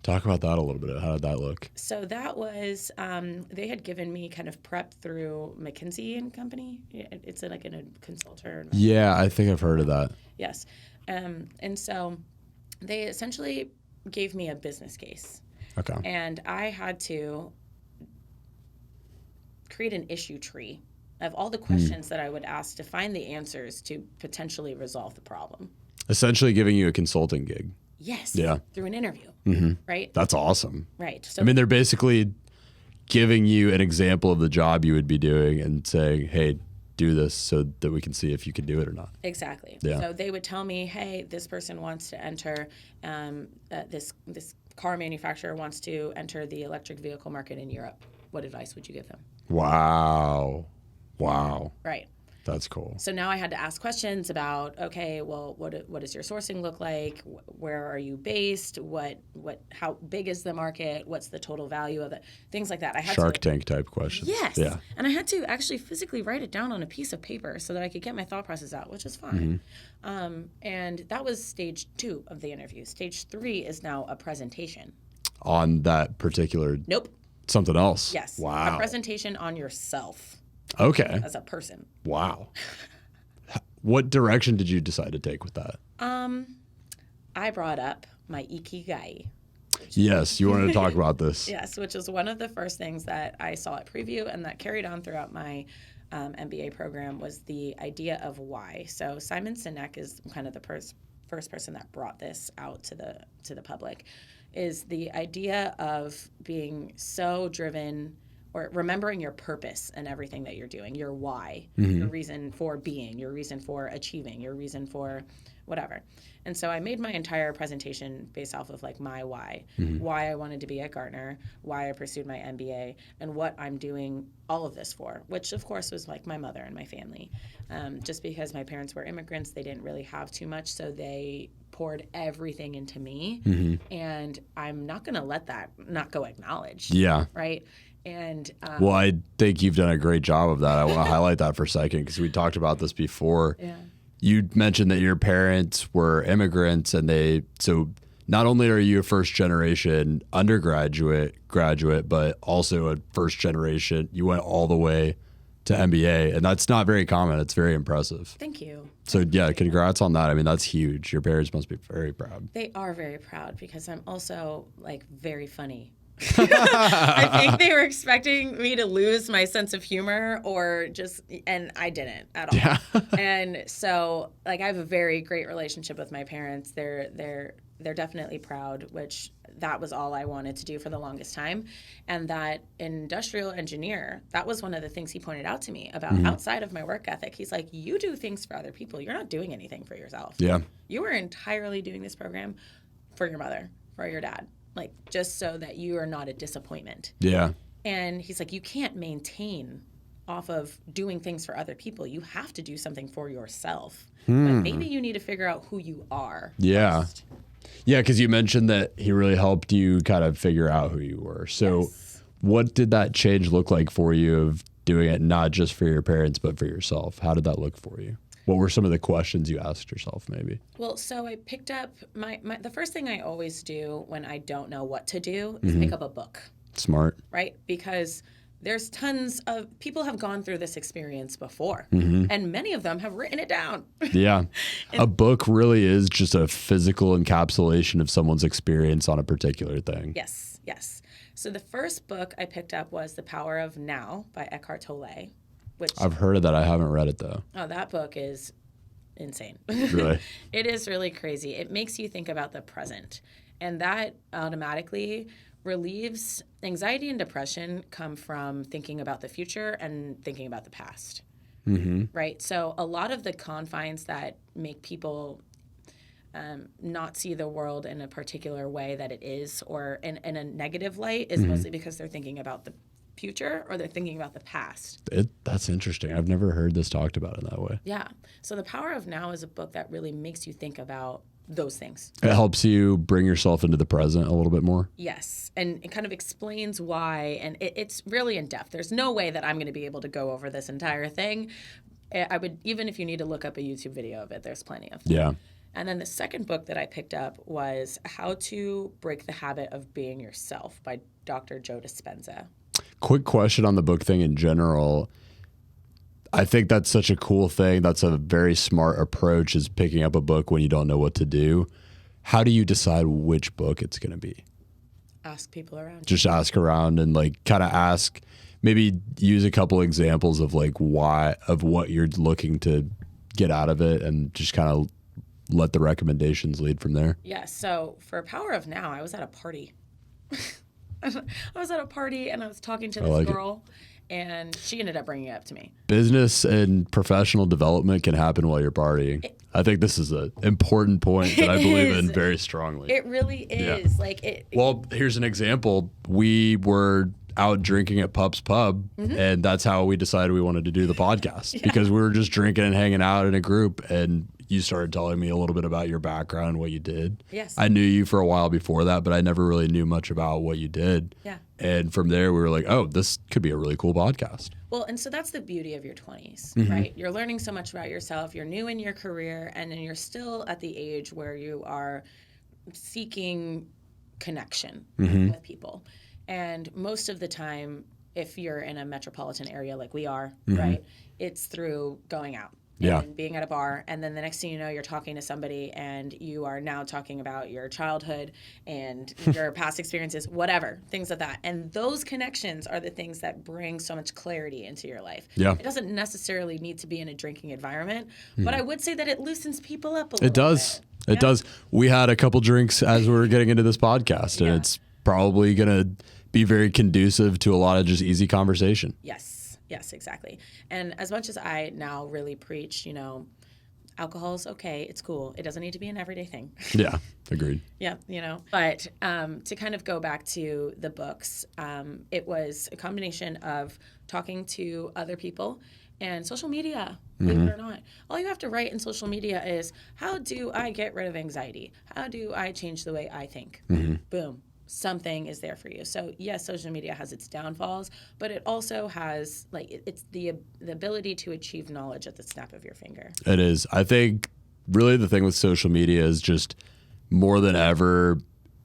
Talk about that a little bit. How did that look? So that was, they had given me kind of prep through McKinsey and Company. It's like a consultant. Yeah, I think I've heard of that. Yes. And so they essentially gave me a business case. Okay. And I had to create an issue tree of all the questions that I would ask to find the answers to potentially resolve the problem. Essentially giving you a consulting gig. Yes. Yeah. Through an interview. Right? That's awesome. Right. So, I mean, they're basically giving you an example of the job you would be doing and saying, hey, do this so that we can see if you can do it or not. Exactly. Yeah. So they would tell me, hey, this person wants to enter, this car manufacturer wants to enter the electric vehicle market in Europe. What advice would you give them? Wow. Right. That's cool. So now I had to ask questions about, okay, well, what does your sourcing look like? Where are you based? How big is the market? What's the total value of it? Things like that. I had Shark Tank type questions. Yes. Yeah. And I had to actually physically write it down on a piece of paper so that I could get my thought process out, which is fine. And that was stage 2 of the interview. Stage 3 is now a presentation. On that particular... Nope. Something else? Yes. Wow. A presentation on yourself. Okay. As a person. Wow. What direction did you decide to take with that? I brought up my ikigai. Yes, you wanted to talk about this. Yes, which was one of the first things that I saw at Preview and that carried on throughout my MBA program was the idea of why. So Simon Sinek is kind of the first person that brought this out to the public, is the idea of being so driven or remembering your purpose in everything that you're doing, your why, your reason for being, your reason for achieving, your reason for whatever. And so I made my entire presentation based off of like my why I wanted to be at Gartner, why I pursued my MBA, and what I'm doing all of this for, which of course was like my mother and my family. Just because my parents were immigrants, they didn't really have too much, so they poured everything into me, and I'm not going to let that not go acknowledged. Yeah. Right? And well, I think you've done a great job of that. I want to highlight that for a second because we talked about this before. yeah. You mentioned that your parents were immigrants, and so not only are you a first generation graduate, but also a first generation. You went all the way to MBA, and that's not very common. It's very impressive. Thank you. So yeah, congrats on that. I mean, that's huge. Your parents must be very proud. They are very proud because I'm also like very funny. I think they were expecting me to lose my sense of humor and I didn't at all. Yeah. And so like I have a very great relationship with my parents. They're definitely proud, which that was all I wanted to do for the longest time. And that industrial engineer, that was one of the things he pointed out to me about outside of my work ethic. He's like, you do things for other people. You're not doing anything for yourself. Yeah. You are entirely doing this program for your mother, for your dad. Like, just so that you are not a disappointment. Yeah. And he's like, you can't maintain off of doing things for other people. You have to do something for yourself. But maybe you need to figure out who you are. Yeah. First. Yeah, because you mentioned that he really helped you kind of figure out who you were. So Yes. What did that change look like for you of doing it not just for your parents, but for yourself? How did that look for you? What were some of the questions you asked yourself maybe? Well, so I picked up the first thing I always do when I don't know what to do is pick up a book, Smart. right? Because there's tons of people have gone through this experience before, and many of them have written it down. Yeah. A book really is just a physical encapsulation of someone's experience on a particular thing. Yes, yes. So the first book I picked up was The Power of Now by Eckhart Tolle, which I've heard of that. I haven't read it though. that book is insane. Really? It is really crazy. It makes you think about the present, and that automatically relieves anxiety and depression come from thinking about the future and thinking about the past. Right? So a lot of the confines that make people not see the world in a particular way that it is or in a negative light is mostly because they're thinking about the future or they're thinking about the past. That's interesting. I've never heard this talked about in that way. Yeah. So The Power of Now is a book that really makes you think about those things. It helps you bring yourself into the present a little bit more. Yes. And it kind of explains why. And it's really in depth. There's no way that I'm going to be able to go over this entire thing. I would, even if you need to look up a YouTube video of it, there's plenty of them. Yeah. And then the second book that I picked up was How to Break the Habit of Being Yourself by Dr. Joe Dispenza. Quick question on the book thing in general. I think that's such a cool thing. That's a very smart approach, is picking up a book when you don't know what to do. How do you decide which book it's going to be? Ask people around. Just ask around and like kind of ask, maybe use a couple examples of like of what you're looking to get out of it, and just kind of let the recommendations lead from there. Yeah. So for Power of Now, I was at a party. I was at a party and I was talking to this girl. And she ended up bringing it up to me. Business and professional development can happen while you're partying. I think this is an important point that I believe in very strongly. It really is. Yeah. Well, here's an example. We were out drinking at Pup's Pub, and that's how we decided we wanted to do the podcast, because we were just drinking and hanging out in a group, and you started telling me a little bit about your background, what you did. Yes. I knew you for a while before that, but I never really knew much about what you did. Yeah. And from there, we were like, oh, this could be a really cool podcast. Well, and so that's the beauty of your 20s, right? You're learning so much about yourself. You're new in your career, and then you're still at the age where you are seeking connection with people. And most of the time, if you're in a metropolitan area like we are, right, it's through going out. And being at a bar, and then the next thing you know, you're talking to somebody, and you are now talking about your childhood and your past experiences, whatever, things like that. And those connections are the things that bring so much clarity into your life. Yeah. It doesn't necessarily need to be in a drinking environment, but I would say that it loosens people up a little It does. bit. It does. We had a couple drinks as we were getting into this podcast, and it's probably going to be very conducive to a lot of just easy conversation. Yes, exactly. And as much as I now really preach, alcohol's okay, it's cool. It doesn't need to be an everyday thing. Yeah, agreed. Yeah, But to kind of go back to the books, it was a combination of talking to other people and social media, believe it or not. All you have to write in social media is, how do I get rid of anxiety? How do I change the way I think? Boom. something is there for you. So yes, social media has its downfalls, but it also has it's the ability to achieve knowledge at the snap of your finger. It is. I think really the thing with social media is just more than ever,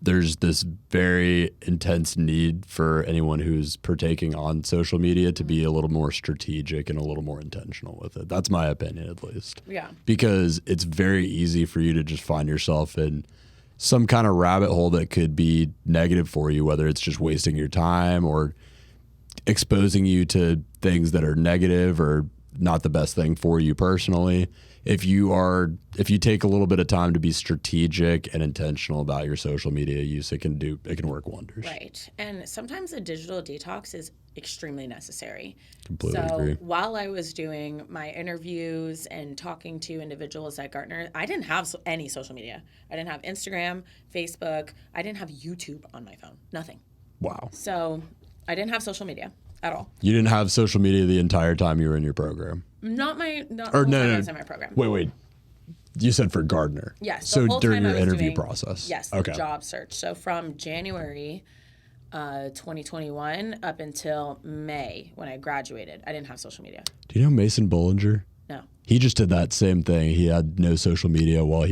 there's this very intense need for anyone who's partaking on social media to be a little more strategic and a little more intentional with it. That's my opinion, at least. Yeah. Because it's very easy for you to just find yourself in some kind of rabbit hole that could be negative for you, whether it's just wasting your time or exposing you to things that are negative or not the best thing for you personally. If you take a little bit of time to be strategic and intentional about your social media use, it can work wonders. Right. And sometimes a digital detox is extremely necessary. Completely agree. While I was doing my interviews and talking to individuals at Gartner, I didn't have any social media. I didn't have Instagram, Facebook. I didn't have YouTube on my phone. Nothing. Wow. So I didn't have social media at all. You didn't have social media the entire time you were in your program? Not no. I was in my program. Wait. You said for Gartner. Yes. So during your interview process. Yes. The job search. So from January 2021 up until May when I graduated, I didn't have social media. Do you know Mason Bollinger? No. He just did that same thing. He had no social media while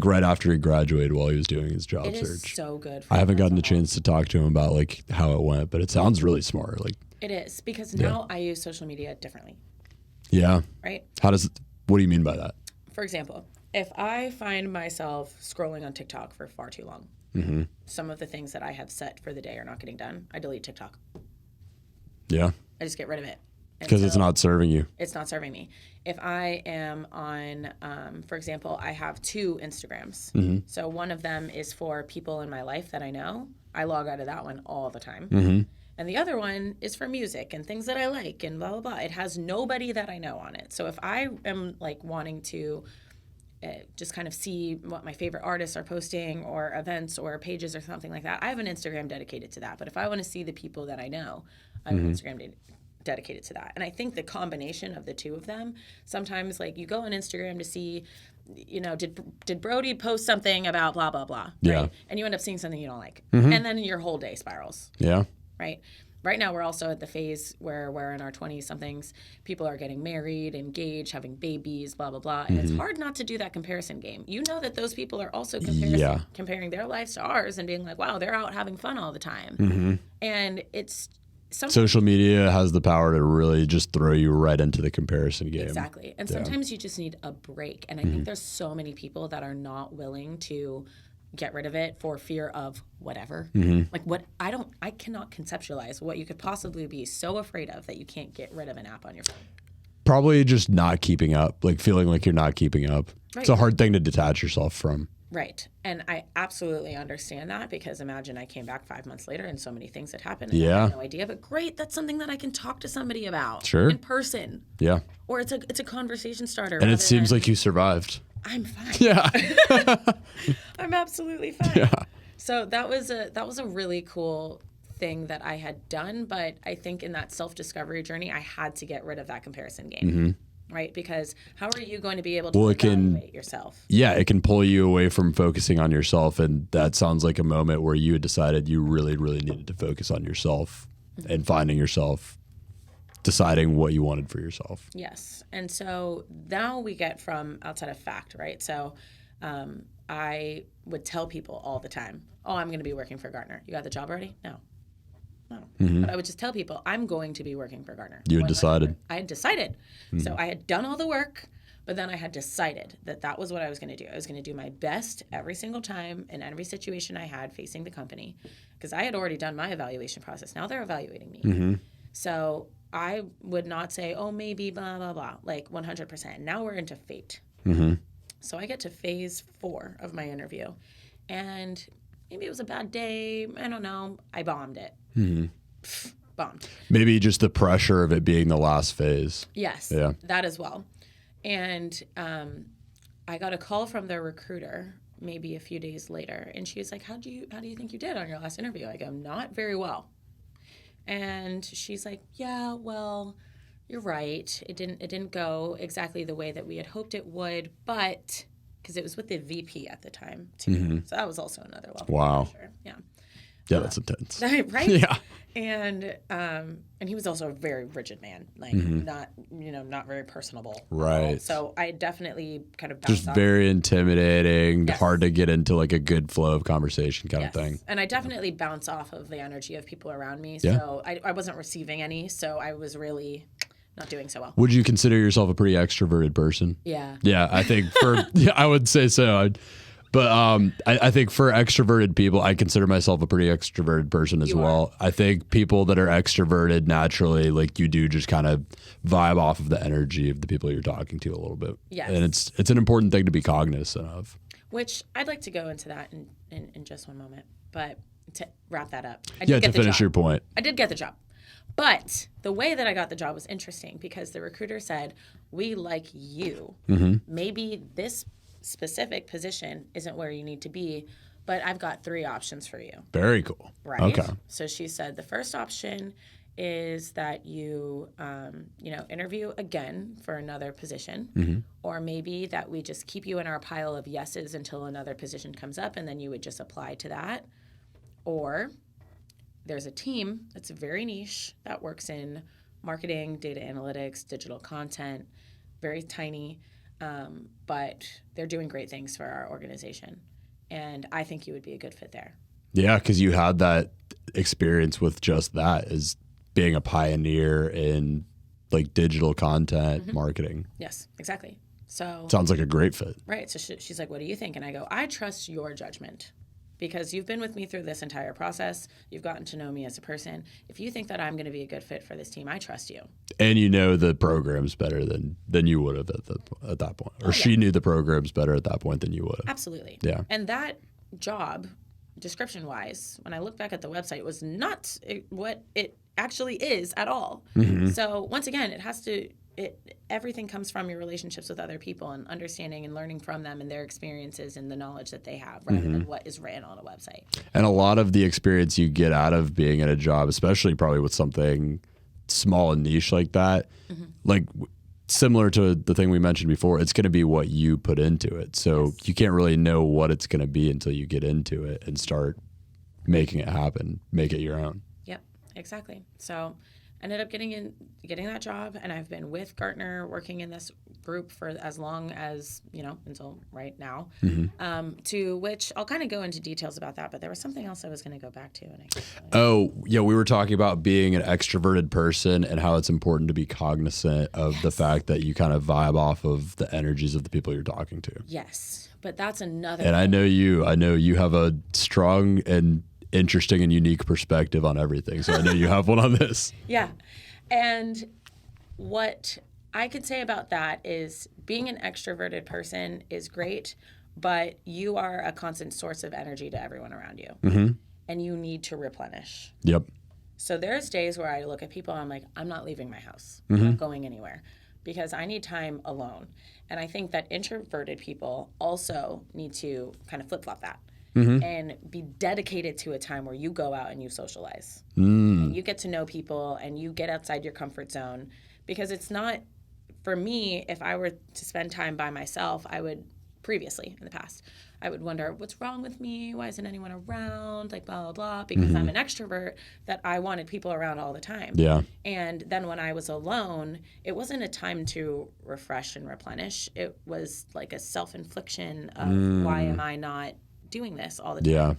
right after he graduated while he was doing his job search. It is so good. I haven't gotten a chance to talk to him about how it went, but it sounds really smart. It is, because now I use social media differently. Yeah. Right? What do you mean by that? For example, if I find myself scrolling on TikTok for far too long, some of the things that I have set for the day are not getting done, I delete TikTok. Yeah. I just get rid of it. Because it's not serving you. It's not serving me. If I am on, for example, I have 2 Instagrams. So one of them is for people in my life that I know. I log out of that one all the time. And the other one is for music and things that I like and blah, blah, blah. It has nobody that I know on it. So if I am wanting to just kind of see what my favorite artists are posting or events or pages or something like that, I have an Instagram dedicated to that. But if I want to see the people that I know, I have an Instagram dedicated to that. And I think the combination of the two of them, sometimes you go on Instagram to see, did Brody post something about blah, blah, blah. Yeah. Right? And you end up seeing something you don't like. And then your whole day spirals. Yeah. Right? Right now, we're also at the phase where we're in our 20-somethings. People are getting married, engaged, having babies, blah, blah, blah. And it's hard not to do that comparison game. You know that those people are also comparing their lives to ours and being like, wow, they're out having fun all the time. And it's social media has the power to really just throw you right into the comparison game. Exactly. And sometimes you just need a break. And I think there's so many people that are not willing to get rid of it for fear of whatever. I cannot conceptualize what you could possibly be so afraid of that you can't get rid of an app on your phone. Probably just not keeping up, feeling like you're not keeping up. Right. It's a hard thing to detach yourself from. Right. And I absolutely understand that, because imagine I came back 5 months later and so many things had happened. And I had no idea. But great, that's something that I can talk to somebody about in person. Yeah. Or it's a conversation starter. And it seems like you survived. I'm fine. Yeah. I'm absolutely fine. Yeah. So that was a really cool thing that I had done. But I think in that self-discovery journey, I had to get rid of that comparison game. Right? Because how are you going to be able to evaluate yourself? Yeah, it can pull you away from focusing on yourself. And that sounds like a moment where you had decided you really, really needed to focus on yourself and finding yourself, deciding what you wanted for yourself. Yes. And so now we get from outside of fact, right? So I would tell people all the time, oh, I'm going to be working for Gartner. You got the job already? No. But I would just tell people, I'm going to be working for Gartner. You had decided. I had decided. So I had done all the work, but then I had decided that was what I was going to do. I was going to do my best every single time in every situation I had facing the company, because I had already done my evaluation process. Now they're evaluating me. So I would not say, oh, maybe, blah, blah, blah, 100%. Now we're into fate. So I get to phase 4 of my interview, and maybe it was a bad day. I don't know. I bombed it. Bombed. Maybe just the pressure of it being the last phase. Yes, that as well. And I got a call from their recruiter maybe a few days later, and she was like, how do you think you did on your last interview? I go, not very well. And she's like, yeah, well, you're right. It didn't go exactly the way that we had hoped it would, but because it was with the VP at the time too. So that was also another level. Wow. Of pressure. Yeah. Yeah, that's intense. Right? Yeah. And he was also a very rigid man, like not very personable. Right. So I definitely kind of bounced Just off. very intimidating, Yes. hard to get into like a good flow of conversation kind of thing. And I definitely bounce off of the energy of people around me. Yeah. So I wasn't receiving any. So I was really not doing so well. Would you consider yourself a pretty extroverted person? Yeah. Yeah, I think I would say so. I think for extroverted people, I consider myself a pretty extroverted person as well. I think people that are extroverted naturally, like you do just kind of vibe off of the energy of the people you're talking to a little bit. Yes. And it's an important thing to be cognizant of. Which I'd like to go into that in just one moment. But to wrap that up. To finish your point. I did get the job. But the way that I got the job was interesting because the recruiter said, we like you. Mm-hmm. Maybe this specific position isn't where you need to be, but I've got 3 options for you. Very cool. Right. Okay. So she said the first option is that you, interview again for another position, or maybe that we just keep you in our pile of yeses until another position comes up, and then you would just apply to that. Or there's a team that's very niche that works in marketing, data analytics, digital content, very tiny, but they're doing great things for our organization. And I think you would be a good fit there. Yeah, because you had that experience with just that as being a pioneer in like digital content marketing. Yes, exactly. So sounds like a great fit. Right. So she's like, what do you think? And I go, I trust your judgment. Because you've been with me through this entire process. You've gotten to know me as a person. If you think that I'm going to be a good fit for this team, I trust you. And you know the programs better than you would have at that point. Or she knew the programs better at that point than you would have. Absolutely. Yeah. And that job, description-wise, when I look back at the website, was not what it actually is at all. Mm-hmm. So once again, everything comes from your relationships with other people and understanding and learning from them and their experiences and the knowledge that they have rather than what is written on a website. And a lot of the experience you get out of being at a job, especially probably with something small and niche like that, like similar to the thing we mentioned before, it's going to be what you put into it. So you can't really know what it's going to be until you get into it and start making it happen, make it your own. Yep, exactly. So ended up getting that job, and I've been with Gartner working in this group for as long as, until right now, to which I'll kind of go into details about that, but there was something else I was going to go back to. We were talking about being an extroverted person and how it's important to be cognizant of the fact that you kind of vibe off of the energies of the people you're talking to. Yes, but that's another And thing. I know you have a strong and interesting and unique perspective on everything. So I know you have one on this. Yeah. And what I could say about that is being an extroverted person is great, but you are a constant source of energy to everyone around you. And you need to replenish. Yep. So there's days where I look at people and I'm like, I'm not leaving my house. I'm not going anywhere because I need time alone. And I think that introverted people also need to kind of flip-flop that. And be dedicated to a time where you go out and you socialize. And you get to know people and you get outside your comfort zone. Because it's not, for me, if I were to spend time by myself, I would, previously in the past, I would wonder, what's wrong with me? Why isn't anyone around? Like, blah, blah, blah. Because I'm an extrovert that I wanted people around all the time. Yeah. And then when I was alone, it wasn't a time to refresh and replenish. It was like a self-infliction of why am I not doing this all the time. Yeah.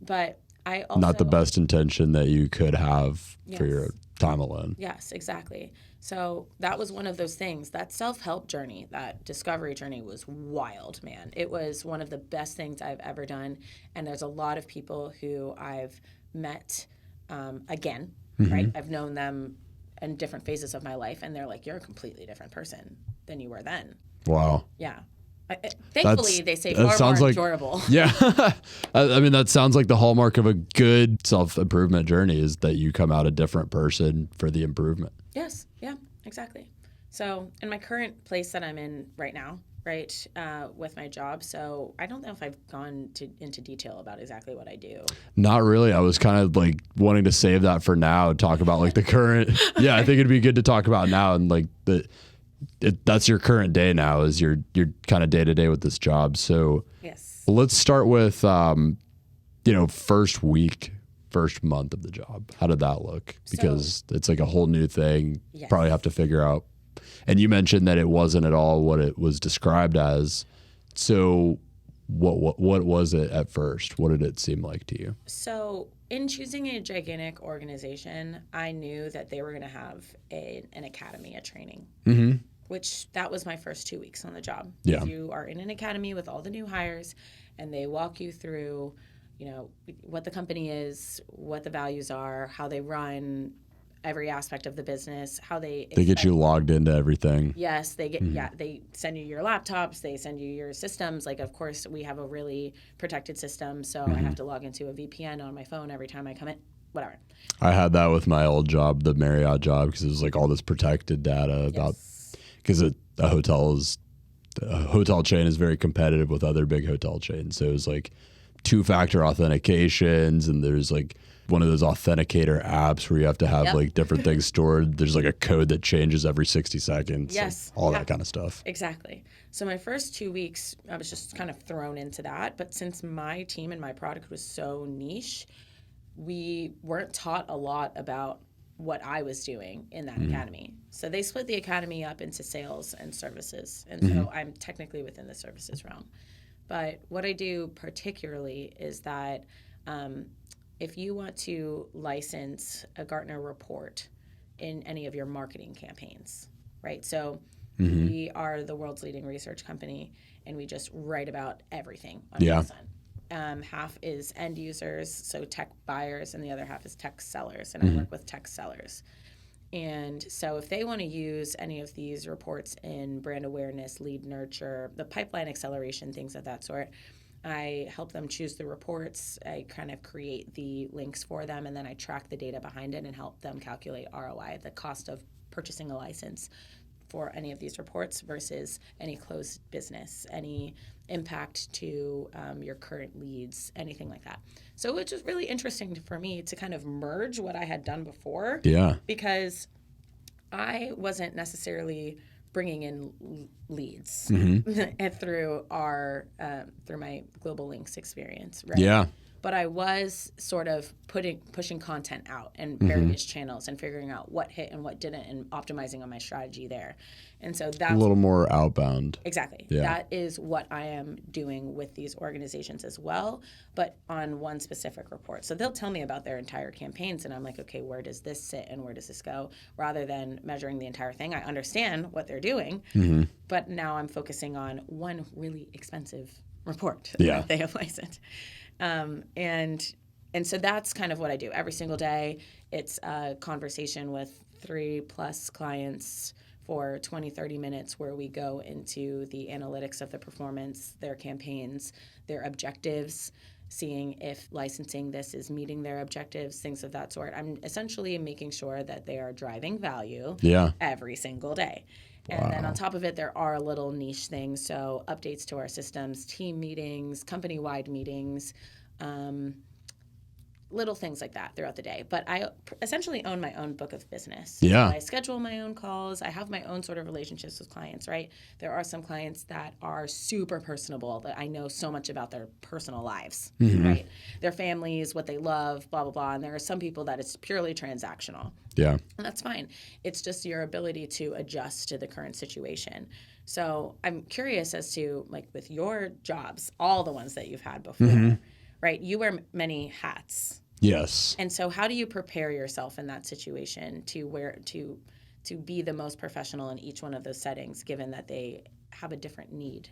But I also... Not the best intention that you could have for your time alone. Yes, exactly. So that was one of those things. That self-help journey, that discovery journey was wild, man. It was one of the best things I've ever done. And there's a lot of people who I've met again, right? I've known them in different phases of my life, and they're like, you're a completely different person than you were then. Wow. Yeah. Thankfully, they say far sounds more like, enjoyable. Yeah. I mean, that sounds like the hallmark of a good self-improvement journey is that you come out a different person for the improvement. Yes. Yeah, exactly. So in my current place that I'm in right now, right, with my job, so I don't know if I've gone into detail about exactly what I do. Not really. I was kind of like wanting to save that for now, talk about like the current. Yeah, I think it'd be good to talk about now and like that's your current day now is your kind of day to day with this job. So yes, let's start with, first week first month of the job? How did that look? Because it's like a whole new thing. Yes. Probably have to figure out. And you mentioned that it wasn't at all what it was described as. So what was it at first? What did it seem like to you? So in choosing a gigantic organization, I knew that they were going to have an academy, a training, which that was my first 2 weeks on the job. Yeah. You are in an academy with all the new hires, and they walk you through, what the company is, what the values are, how they run every aspect of the business, how they get you logged into everything. Yes, they get they send you your laptops, they send you your systems. Like, of course, we have a really protected system, so I have to log into a VPN on my phone every time I come in. Whatever. I had that with my old job, the Marriott job, because it was like all this protected data about, because a hotel chain is very competitive with other big hotel chains. So it was like 2-factor authentications, and there's like one of those authenticator apps where you have to have like different things stored. There's like a code that changes every 60 seconds. Yes. All that kind of stuff. Exactly. So my first 2 weeks, I was just kind of thrown into that. But since my team and my product was so niche, we weren't taught a lot about what I was doing in that academy. So they split the academy up into sales and services. And so I'm technically within the services realm. But what I do particularly is that if you want to license a Gartner report in any of your marketing campaigns, right? So we are the world's leading research company, and we just write about everything under the sun. Half is end users, so tech buyers, and the other half is tech sellers, and I work with tech sellers. And so if they want to use any of these reports in brand awareness, lead nurture, the pipeline acceleration, things of that sort, I help them choose the reports. I kind of create the links for them, and then I track the data behind it and help them calculate ROI, the cost of purchasing a license for any of these reports versus any closed business, any impact to your current leads, anything like that. So it's just really interesting for me to kind of merge what I had done before. Yeah. Because I wasn't necessarily bringing in leads through my Global Links experience, right? Yeah. But I was sort of pushing content out in various channels and figuring out what hit and what didn't and optimizing on my strategy there. And so that's a little more outbound. Exactly. Yeah. That is what I am doing with these organizations as well, but on one specific report. So they'll tell me about their entire campaigns, and I'm like, okay, where does this sit and where does this go? Rather than measuring the entire thing, I understand what they're doing, but now I'm focusing on one really expensive report that they have licensed. And so that's kind of what I do every single day. It's a conversation with 3+ clients for 20, 30 minutes where we go into the analytics of the performance, their campaigns, their objectives, seeing if licensing this is meeting their objectives, things of that sort. I'm essentially making sure that they are driving value every single day. And then on top of it, there are little niche things. So updates to our systems, team meetings, company-wide meetings, little things like that throughout the day. But I essentially own my own book of business. Yeah. So I schedule my own calls. I have my own sort of relationships with clients, right? There are some clients that are super personable, that I know so much about their personal lives, right? Their families, what they love, blah, blah, blah. And there are some people that it's purely transactional. Yeah. And that's fine. It's just your ability to adjust to the current situation. So I'm curious as to, like, with your jobs, all the ones that you've had before, right? You wear many hats. Yes. And so how do you prepare yourself in that situation to be the most professional in each one of those settings, given that they have a different need?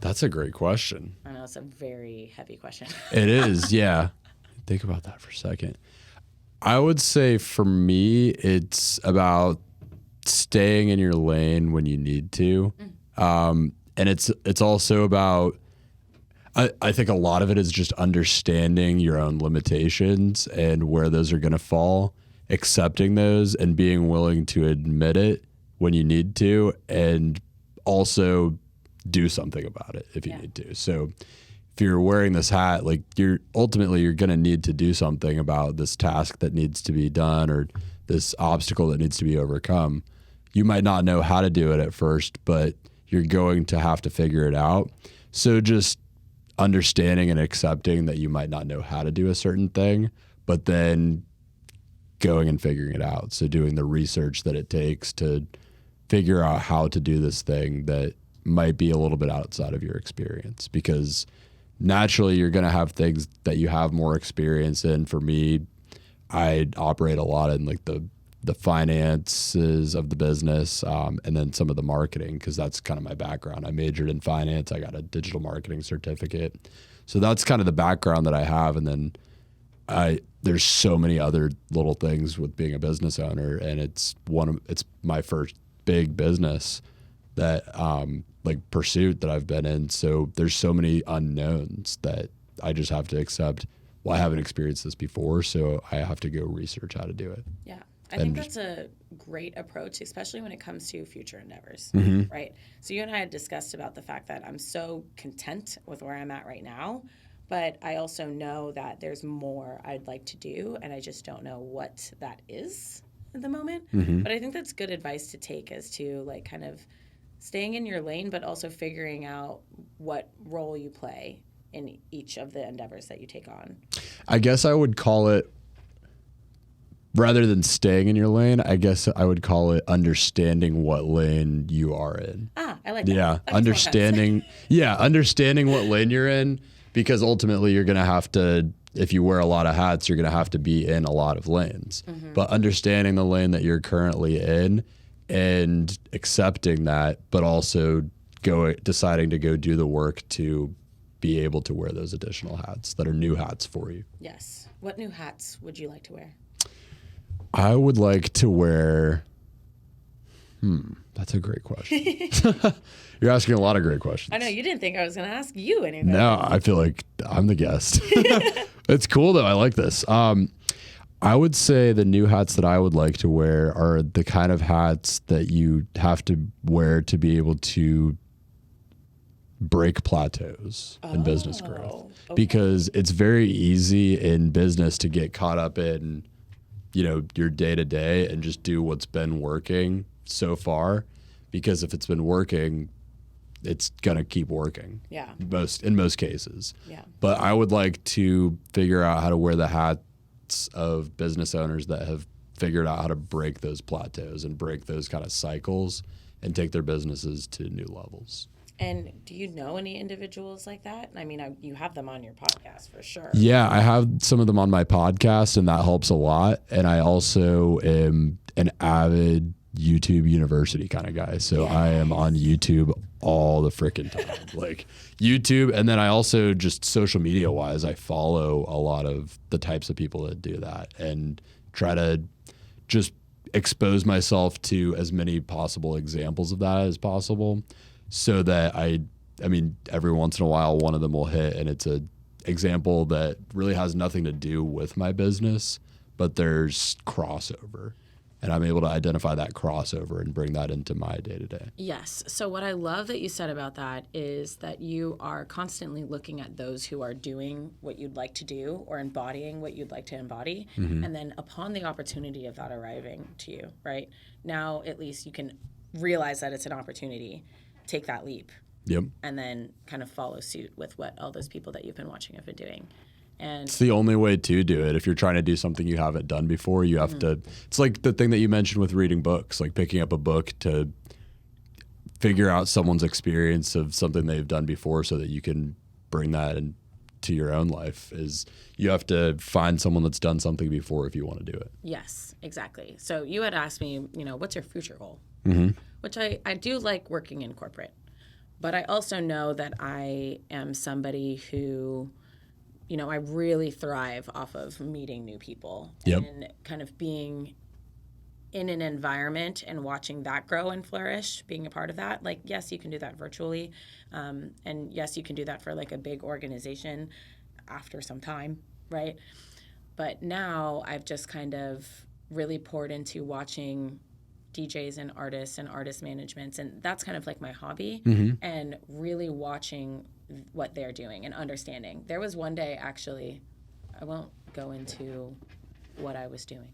That's a great question. I know it's a very heavy question. It is, yeah. Think about that for a second. I would say for me, it's about staying in your lane when you need to. And it's also about, I think a lot of it is just understanding your own limitations and where those are going to fall, accepting those and being willing to admit it when you need to, and also do something about it if you need to. So if you're wearing this hat, like you're going to need to do something about this task that needs to be done or this obstacle that needs to be overcome. You might not know how to do it at first, but you're going to have to figure it out. So just understanding and accepting that you might not know how to do a certain thing, but then going and figuring it out. So doing the research that it takes to figure out how to do this thing that might be a little bit outside of your experience, because naturally you're going to have things that you have more experience in. For me, I operate a lot in like the finances of the business, and then some of the marketing, because that's kind of my background. I majored in finance. I got a digital marketing certificate. So that's kind of the background that I have. And then there's so many other little things with being a business owner, and it's my first big business that like pursuit that I've been in. So there's so many unknowns that I just have to accept. Well, I haven't experienced this before, so I have to go research how to do it. Yeah. I think that's a great approach, especially when it comes to future endeavors, right? So you and I had discussed about the fact that I'm so content with where I'm at right now, but I also know that there's more I'd like to do, and I just don't know what that is at the moment. But I think that's good advice to take, as to like kind of staying in your lane, but also figuring out what role you play in each of the endeavors that you take on. I guess I would call it, rather than staying in your lane, I guess I would call it understanding what lane you are in. Ah, I like that. Yeah, that understanding what lane you're in, because ultimately you're going to have to, if you wear a lot of hats, you're going to have to be in a lot of lanes. But understanding the lane that you're currently in and accepting that, but also deciding to go do the work to be able to wear those additional hats that are new hats for you. Yes. What new hats would you like to wear? I would like to wear, that's a great question. You're asking a lot of great questions. I know, you didn't think I was going to ask you anything. No, I feel like I'm the guest. It's cool though. I like this. I would say the new hats that I would like to wear are the kind of hats that you have to wear to be able to break plateaus in business growth. Okay. Because it's very easy in business to get caught up in, your day to day and just do what's been working so far, because if it's been working, it's going to keep working. Yeah. In most cases. Yeah. But I would like to figure out how to wear the hats of business owners that have figured out how to break those plateaus and break those kind of cycles and take their businesses to new levels. And do you know any individuals like that? I mean, you have them on your podcast for sure. Yeah, I have some of them on my podcast, and that helps a lot. And I also am an avid YouTube University kind of guy. So I am on YouTube all the freaking time. Like YouTube. And then I also, just social media wise, I follow a lot of the types of people that do that and try to just expose myself to as many possible examples of that as possible. So that I mean, every once in a while, one of them will hit, and it's an example that really has nothing to do with my business, but there's crossover. And I'm able to identify that crossover and bring that into my day-to-day. Yes. So what I love that you said about that is that you are constantly looking at those who are doing what you'd like to do or embodying what you'd like to embody. And then upon the opportunity of that arriving to you, right? Now, at least you can realize that it's an opportunity. Take that leap. Yep. And then kind of follow suit with what all those people that you've been watching have been doing. And it's the only way to do it. If you're trying to do something you haven't done before, you have to, it's like the thing that you mentioned with reading books, like picking up a book to figure out someone's experience of something they've done before so that you can bring that into your own life. Is you have to find someone that's done something before if you want to do it. Yes, exactly. So you had asked me, what's your future goal? Which I do like working in corporate, but I also know that I am somebody who, I really thrive off of meeting new people and kind of being in an environment and watching that grow and flourish, being a part of that. Like, yes, you can do that virtually. And yes, you can do that for like a big organization after some time, right? But now I've just kind of really poured into watching DJs and artist managements, and that's kind of like my hobby, and really watching what they're doing and understanding. There was one day, actually, I won't go into what I was doing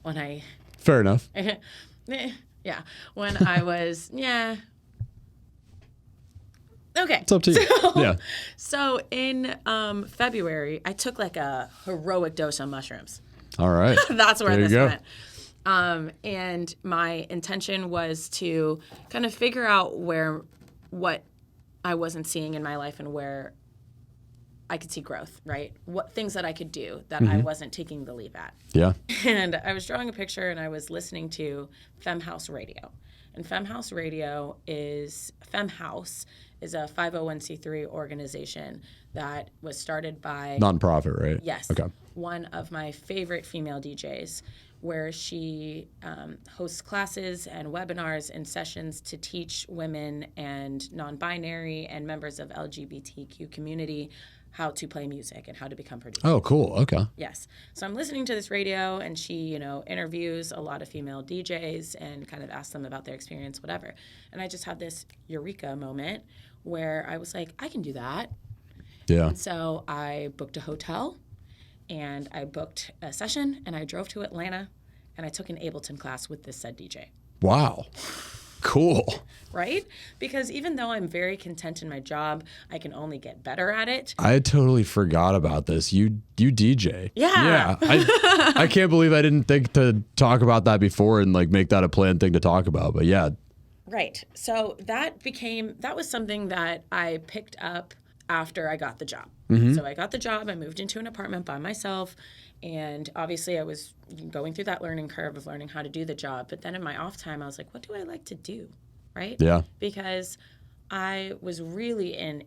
when I fair enough. When I was Okay. It's up to you. Yeah. So in February, I took like a heroic dose of mushrooms. All right. That's where this went. And my intention was to kind of figure out what I wasn't seeing in my life and where I could see growth, right? What things that I could do that I wasn't taking the leap at. Yeah. And I was drawing a picture and I was listening to Femhouse Radio. And Femhouse is a 501c3 organization that was started by... Nonprofit, right? Yes. Okay. One of my favorite female DJs, where she hosts classes and webinars and sessions to teach women and non-binary and members of LGBTQ community how to play music and how to become producers. Oh, cool. Okay. Yes. So I'm listening to this radio, and she, interviews a lot of female DJs and kind of asks them about their experience, whatever. And I just had this eureka moment where I was like, I can do that. Yeah. And so I booked a hotel, and I booked a session, and I drove to Atlanta, and I took an Ableton class with this said DJ. Wow. Cool. Right? Because even though I'm very content in my job, I can only get better at it. I totally forgot about this. You DJ. Yeah. Yeah. I can't believe I didn't think to talk about that before and like make that a planned thing to talk about. But yeah. Right. So that was something that I picked up after I got the job. So I got the job, I moved into an apartment by myself, and obviously I was going through that learning curve of learning how to do the job. But then in my off time, I was like, what do I like to do? Right? Yeah. Because I was really in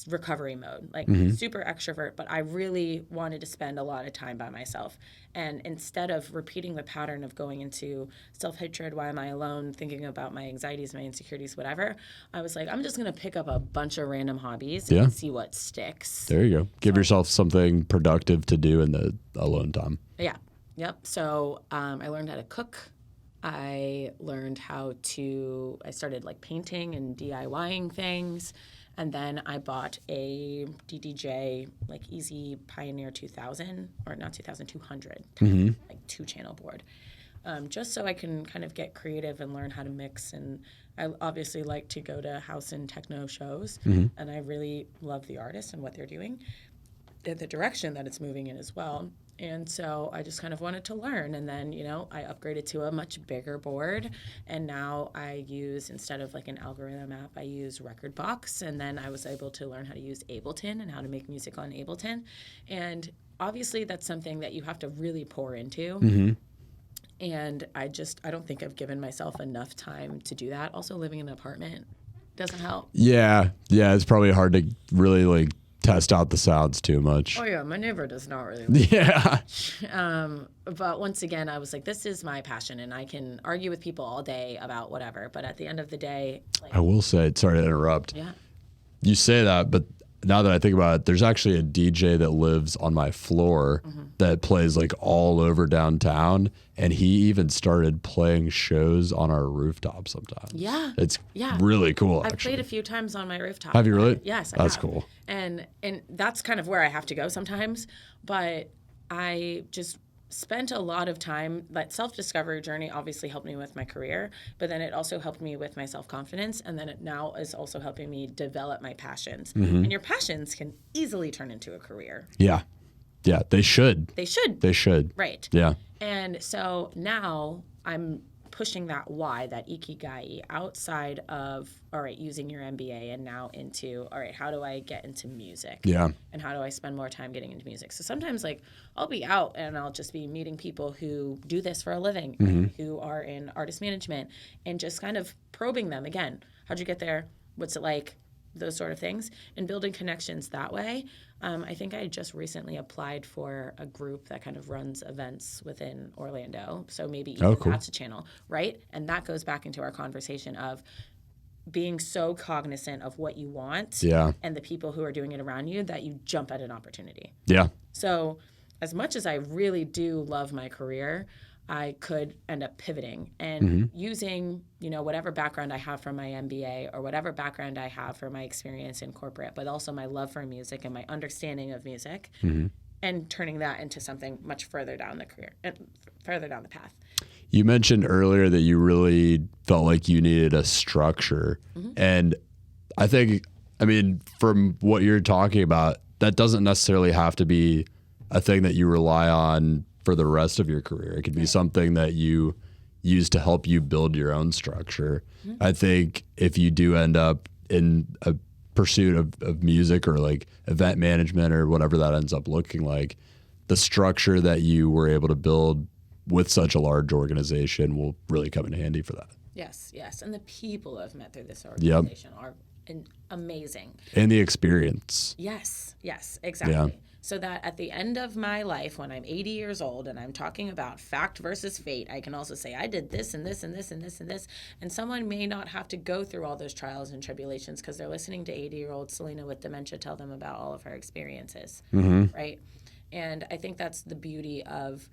recovery mode, like super extrovert, but I really wanted to spend a lot of time by myself. And instead of repeating the pattern of going into self-hatred, why am I alone, thinking about my anxieties, my insecurities, whatever, I was like, I'm just going to pick up a bunch of random hobbies and see what sticks. There you go. Give yourself something productive to do in the alone time. Yeah. Yep. So I learned how to cook. I started like painting and DIYing things. And then I bought a DDJ, like Easy Pioneer 2000, or not 2000, 200, like 2-channel board, just so I can kind of get creative and learn how to mix. And I obviously like to go to house and techno shows, and I really love the artists and what they're doing, and the direction that it's moving in as well. And so I just kind of wanted to learn. And then, I upgraded to a much bigger board. And now I use, instead of like an algorithm app, I use Rekordbox. And then I was able to learn how to use Ableton and how to make music on Ableton. And obviously that's something that you have to really pour into. And I don't think I've given myself enough time to do that. Also, living in an apartment doesn't help. Yeah. Yeah. It's probably hard to really like test out the sounds too much. Oh yeah, my neighbor does not really. Yeah. But once again, I was like, this is my passion, and I can argue with people all day about whatever. But at the end of the day, I will say, sorry to interrupt. Yeah. You say that, but now that I think about it, there's actually a DJ that lives on my floor that plays like all over downtown, and he even started playing shows on our rooftop sometimes. Yeah. It's really cool, I've actually. played a few times on my rooftop. Have you really? Yes, That's have. cool. And that's kind of where I have to go sometimes. But I just spent a lot of time. That self-discovery journey obviously helped me with my career, but then it also helped me with my self-confidence, and then it now is also helping me develop my passions. And your passions can easily turn into a career. Yeah. Yeah, they should. They should. They should. Right. Yeah. And so now I'm pushing that why, that ikigai, outside of, all right, using your MBA, and now into, all right, how do I get into music? Yeah. And how do I spend more time getting into music? So sometimes, like, I'll be out and I'll just be meeting people who do this for a living, who are in artist management, and just kind of probing them. Again, how'd you get there? What's it like? Those sort of things, and building connections that way. I think I just recently applied for a group that kind of runs events within Orlando. So maybe even that's a channel, right? And that goes back into our conversation of being so cognizant of what you want and the people who are doing it around you that you jump at an opportunity. Yeah. So as much as I really do love my career, I could end up pivoting and using, whatever background I have from my MBA or whatever background I have for my experience in corporate, but also my love for music and my understanding of music, and turning that into something much further down the career, further down the path. You mentioned earlier that you really felt like you needed a structure. And I think, I mean, from what you're talking about, that doesn't necessarily have to be a thing that you rely on for the rest of your career. It could be something that you use to help you build your own structure. Mm-hmm. I think if you do end up in a pursuit of music or like event management or whatever that ends up looking like, the structure that you were able to build with such a large organization will really come in handy for that. Yes. And the people I've met through this organization are amazing. And the experience. Yes, exactly. Yeah. So that at the end of my life, when I'm 80 years old and I'm talking about fact versus fate, I can also say I did this and this and this and this and this. And someone may not have to go through all those trials and tribulations because they're listening to 80-year-old Selena with dementia tell them about all of her experiences, right? And I think that's the beauty of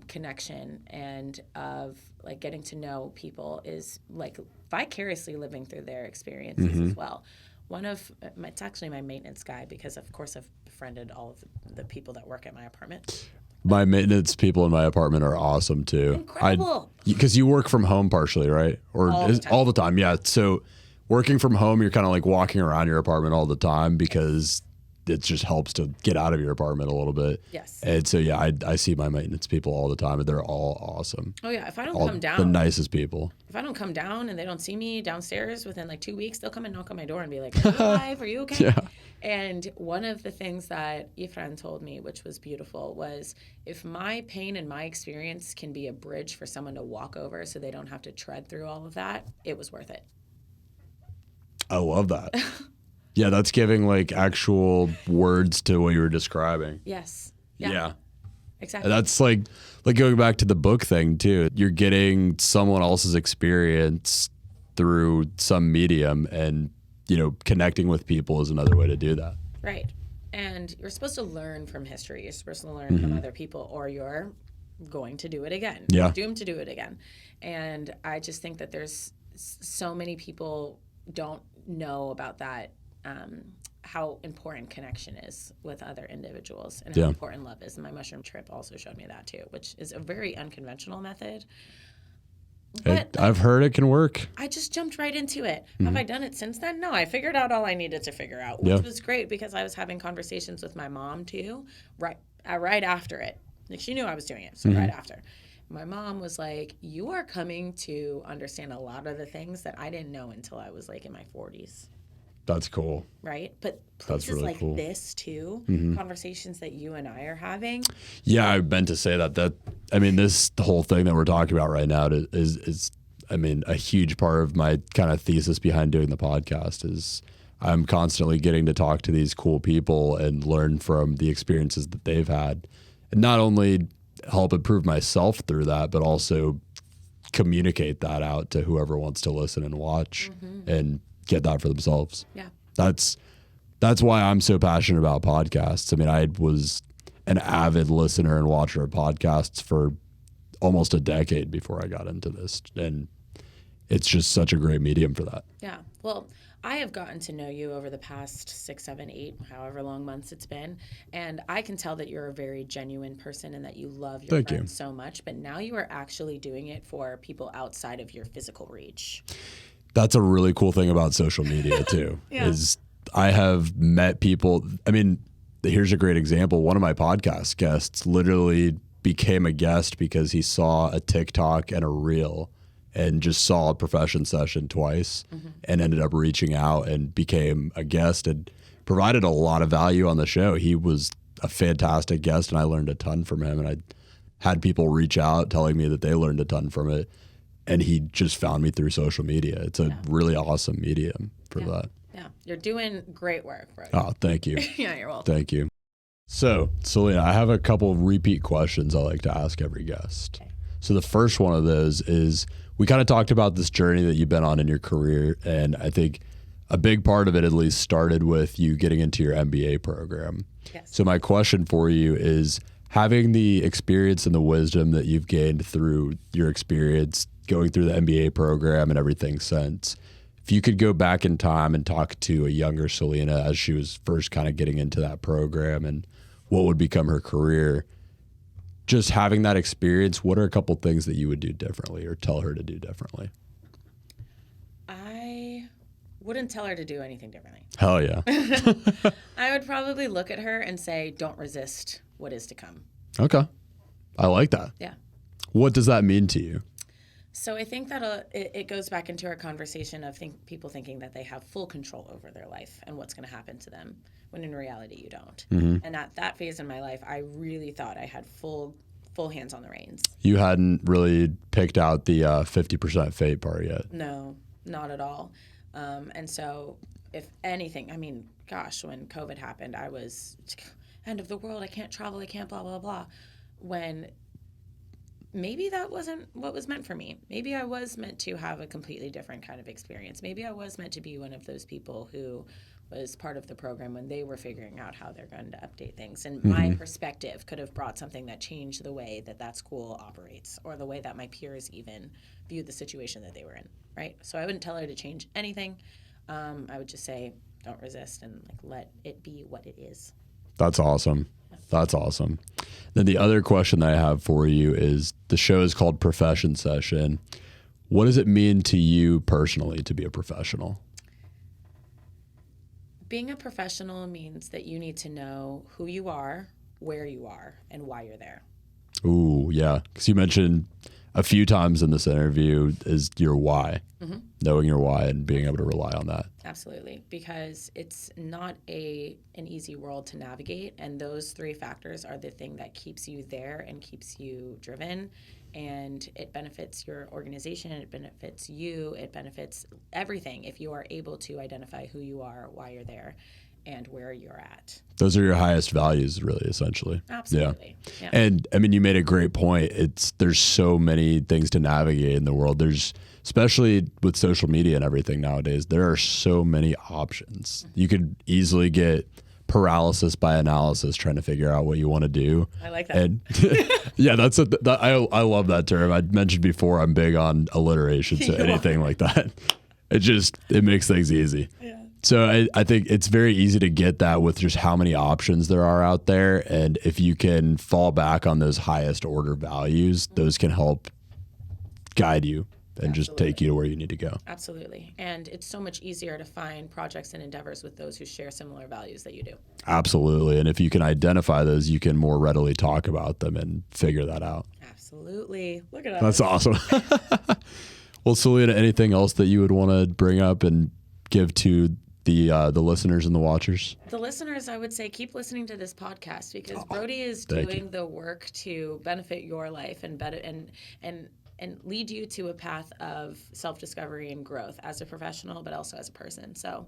connection and of like getting to know people is like vicariously living through their experiences as well. It's actually my maintenance guy because of course I've befriended all of the people that work at my apartment. My maintenance people in my apartment are awesome too. Incredible. Because you work from home partially, right? Or all the time. Yeah. So working from home, you're kind of like walking around your apartment all the time because it just helps to get out of your apartment a little bit. Yes. And so, yeah, I see my maintenance people all the time, and they're all awesome. Oh, yeah. If I don't come down. The nicest people. If I don't come down and they don't see me downstairs within like 2 weeks, they'll come and knock on my door and be like, are you alive? Are you okay? Yeah. And one of the things that Ifran told me, which was beautiful, was if my pain and my experience can be a bridge for someone to walk over so they don't have to tread through all of that, it was worth it. I love that. Yeah, that's giving like actual words to what you were describing. Yes. Yeah. Exactly. That's like going back to the book thing too. You're getting someone else's experience through some medium, and connecting with people is another way to do that. Right. And you're supposed to learn from history. You're supposed to learn from other people, or you're going to do it again. Yeah. You're doomed to do it again. And I just think that there's so many people don't know about that. How important connection is with other individuals and how important love is. And my mushroom trip also showed me that too, which is a very unconventional method. But I've heard it can work. I just jumped right into it. Have I done it since then? No, I figured out all I needed to figure out, which was great because I was having conversations with my mom too, right after it. Like she knew I was doing it, so right after. My mom was like, you are coming to understand a lot of the things that I didn't know until I was like in my 40s. That's cool. Right? But places really like cool. this too, conversations that you and I are having. Yeah, I meant to say that this whole thing that we're talking about right now is a huge part of my kind of thesis behind doing the podcast is I'm constantly getting to talk to these cool people and learn from the experiences that they've had. And not only help improve myself through that, but also communicate that out to whoever wants to listen and watch and get that for themselves. Yeah. That's why I'm so passionate about podcasts. I mean, I was an avid listener and watcher of podcasts for almost a decade before I got into this. And it's just such a great medium for that. Yeah. Well, I have gotten to know you over the past 6, 7, 8, however long months it's been. And I can tell that you're a very genuine person and that you love your friends so much. But now you are actually doing it for people outside of your physical reach. That's a really cool thing about social media too, is I have met people. I mean, here's a great example. One of my podcast guests literally became a guest because he saw a TikTok and a reel and just saw a profession session twice and ended up reaching out and became a guest and provided a lot of value on the show. He was a fantastic guest and I learned a ton from him. And I had people reach out telling me that they learned a ton from it. And he just found me through social media. It's a really awesome medium for that. Yeah, you're doing great work, Brody. Oh, thank you. Yeah, you're welcome. Thank you. So, Selena, I have a couple of repeat questions I like to ask every guest. Okay. So the first one of those is, we kind of talked about this journey that you've been on in your career, and I think a big part of it at least started with you getting into your MBA program. Yes. So my question for you is, having the experience and the wisdom that you've gained through your experience going through the MBA program and everything since, if you could go back in time and talk to a younger Selena as she was first kind of getting into that program and what would become her career, just having that experience, what are a couple things that you would do differently or tell her to do differently? I wouldn't tell her to do anything differently. Hell yeah. I would probably look at her and say, don't resist what is to come. Okay. I like that. Yeah. What does that mean to you? So I think that it goes back into our conversation of people thinking that they have full control over their life and what's going to happen to them, when in reality you don't. Mm-hmm. And at that phase in my life, I really thought I had full hands on the reins. You hadn't really picked out the 50% fate part yet. No, not at all. And so if anything, I mean, gosh, when COVID happened, I was end of the world. I can't travel. I can't blah, blah, blah. When maybe that wasn't what was meant for me. Maybe I was meant to have a completely different kind of experience. Maybe I was meant to be one of those people who was part of the program when they were figuring out how they're going to update things. And my perspective could have brought something that changed the way that school operates, or the way that my peers even viewed the situation that they were in, right? So I wouldn't tell her to change anything. I would just say, don't resist, and let it be what it is. That's awesome. That's awesome. Then the other question that I have for you is, the show is called Profession Session. What does it mean to you personally to be a professional? Being a professional means that you need to know who you are, where you are, and why you're there. Ooh, yeah. Because you mentioned a few times in this interview is your why, knowing your why and being able to rely on that. Absolutely, because it's not an easy world to navigate, and those three factors are the thing that keeps you there and keeps you driven, and it benefits your organization, it benefits you, it benefits everything if you are able to identify who you are, why you're there, and where you're at. Those are your highest values, really, essentially. Absolutely. Yeah. And I mean, you made a great point. There's so many things to navigate in the world. Especially with social media and everything nowadays, there are so many options. You could easily get paralysis by analysis trying to figure out what you want to do. I like that. And yeah, I love that term. I mentioned before, I'm big on alliteration, so anything like that. It makes things easy. Yeah. So I think it's very easy to get that with just how many options there are out there. And if you can fall back on those highest order values, those can help guide you and just take you to where you need to go. Absolutely. And it's so much easier to find projects and endeavors with those who share similar values that you do. Absolutely. And if you can identify those, you can more readily talk about them and figure that out. Absolutely. Look at us. That's awesome. Well, Selena, anything else that you would want to bring up and give to the listeners and the watchers? The listeners, I would say, keep listening to this podcast, because Brody is doing the work to benefit your life and lead you to a path of self-discovery and growth as a professional, but also as a person. So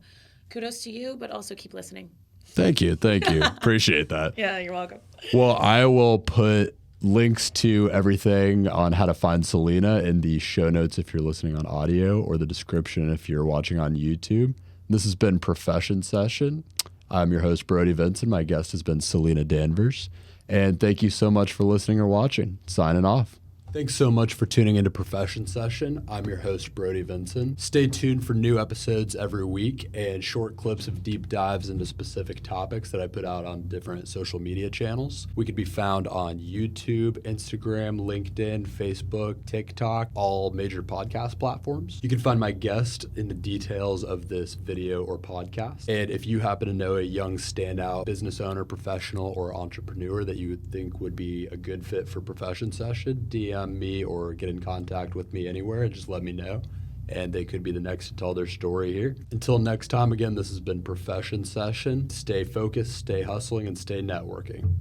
kudos to you, but also keep listening. Thank you. Appreciate that. Yeah, you're welcome. Well, I will put links to everything on how to find Selena in the show notes if you're listening on audio, or the description if you're watching on YouTube. This has been Profession Session. I'm your host, Brody Vinson. My guest has been Selena Danvers. And thank you so much for listening or watching. Signing off. Thanks so much for tuning into Profession Session. I'm your host, Brody Vinson. Stay tuned for new episodes every week and short clips of deep dives into specific topics that I put out on different social media channels. We could be found on YouTube, Instagram, LinkedIn, Facebook, TikTok, all major podcast platforms. You can find my guest in the details of this video or podcast. And if you happen to know a young standout business owner, professional, or entrepreneur that you would think would be a good fit for Profession Session, DM me or get in contact with me anywhere and just let me know, and they could be the next to tell their story here. Until next time, again, this has been Profession Session. Stay focused, stay hustling, and stay networking.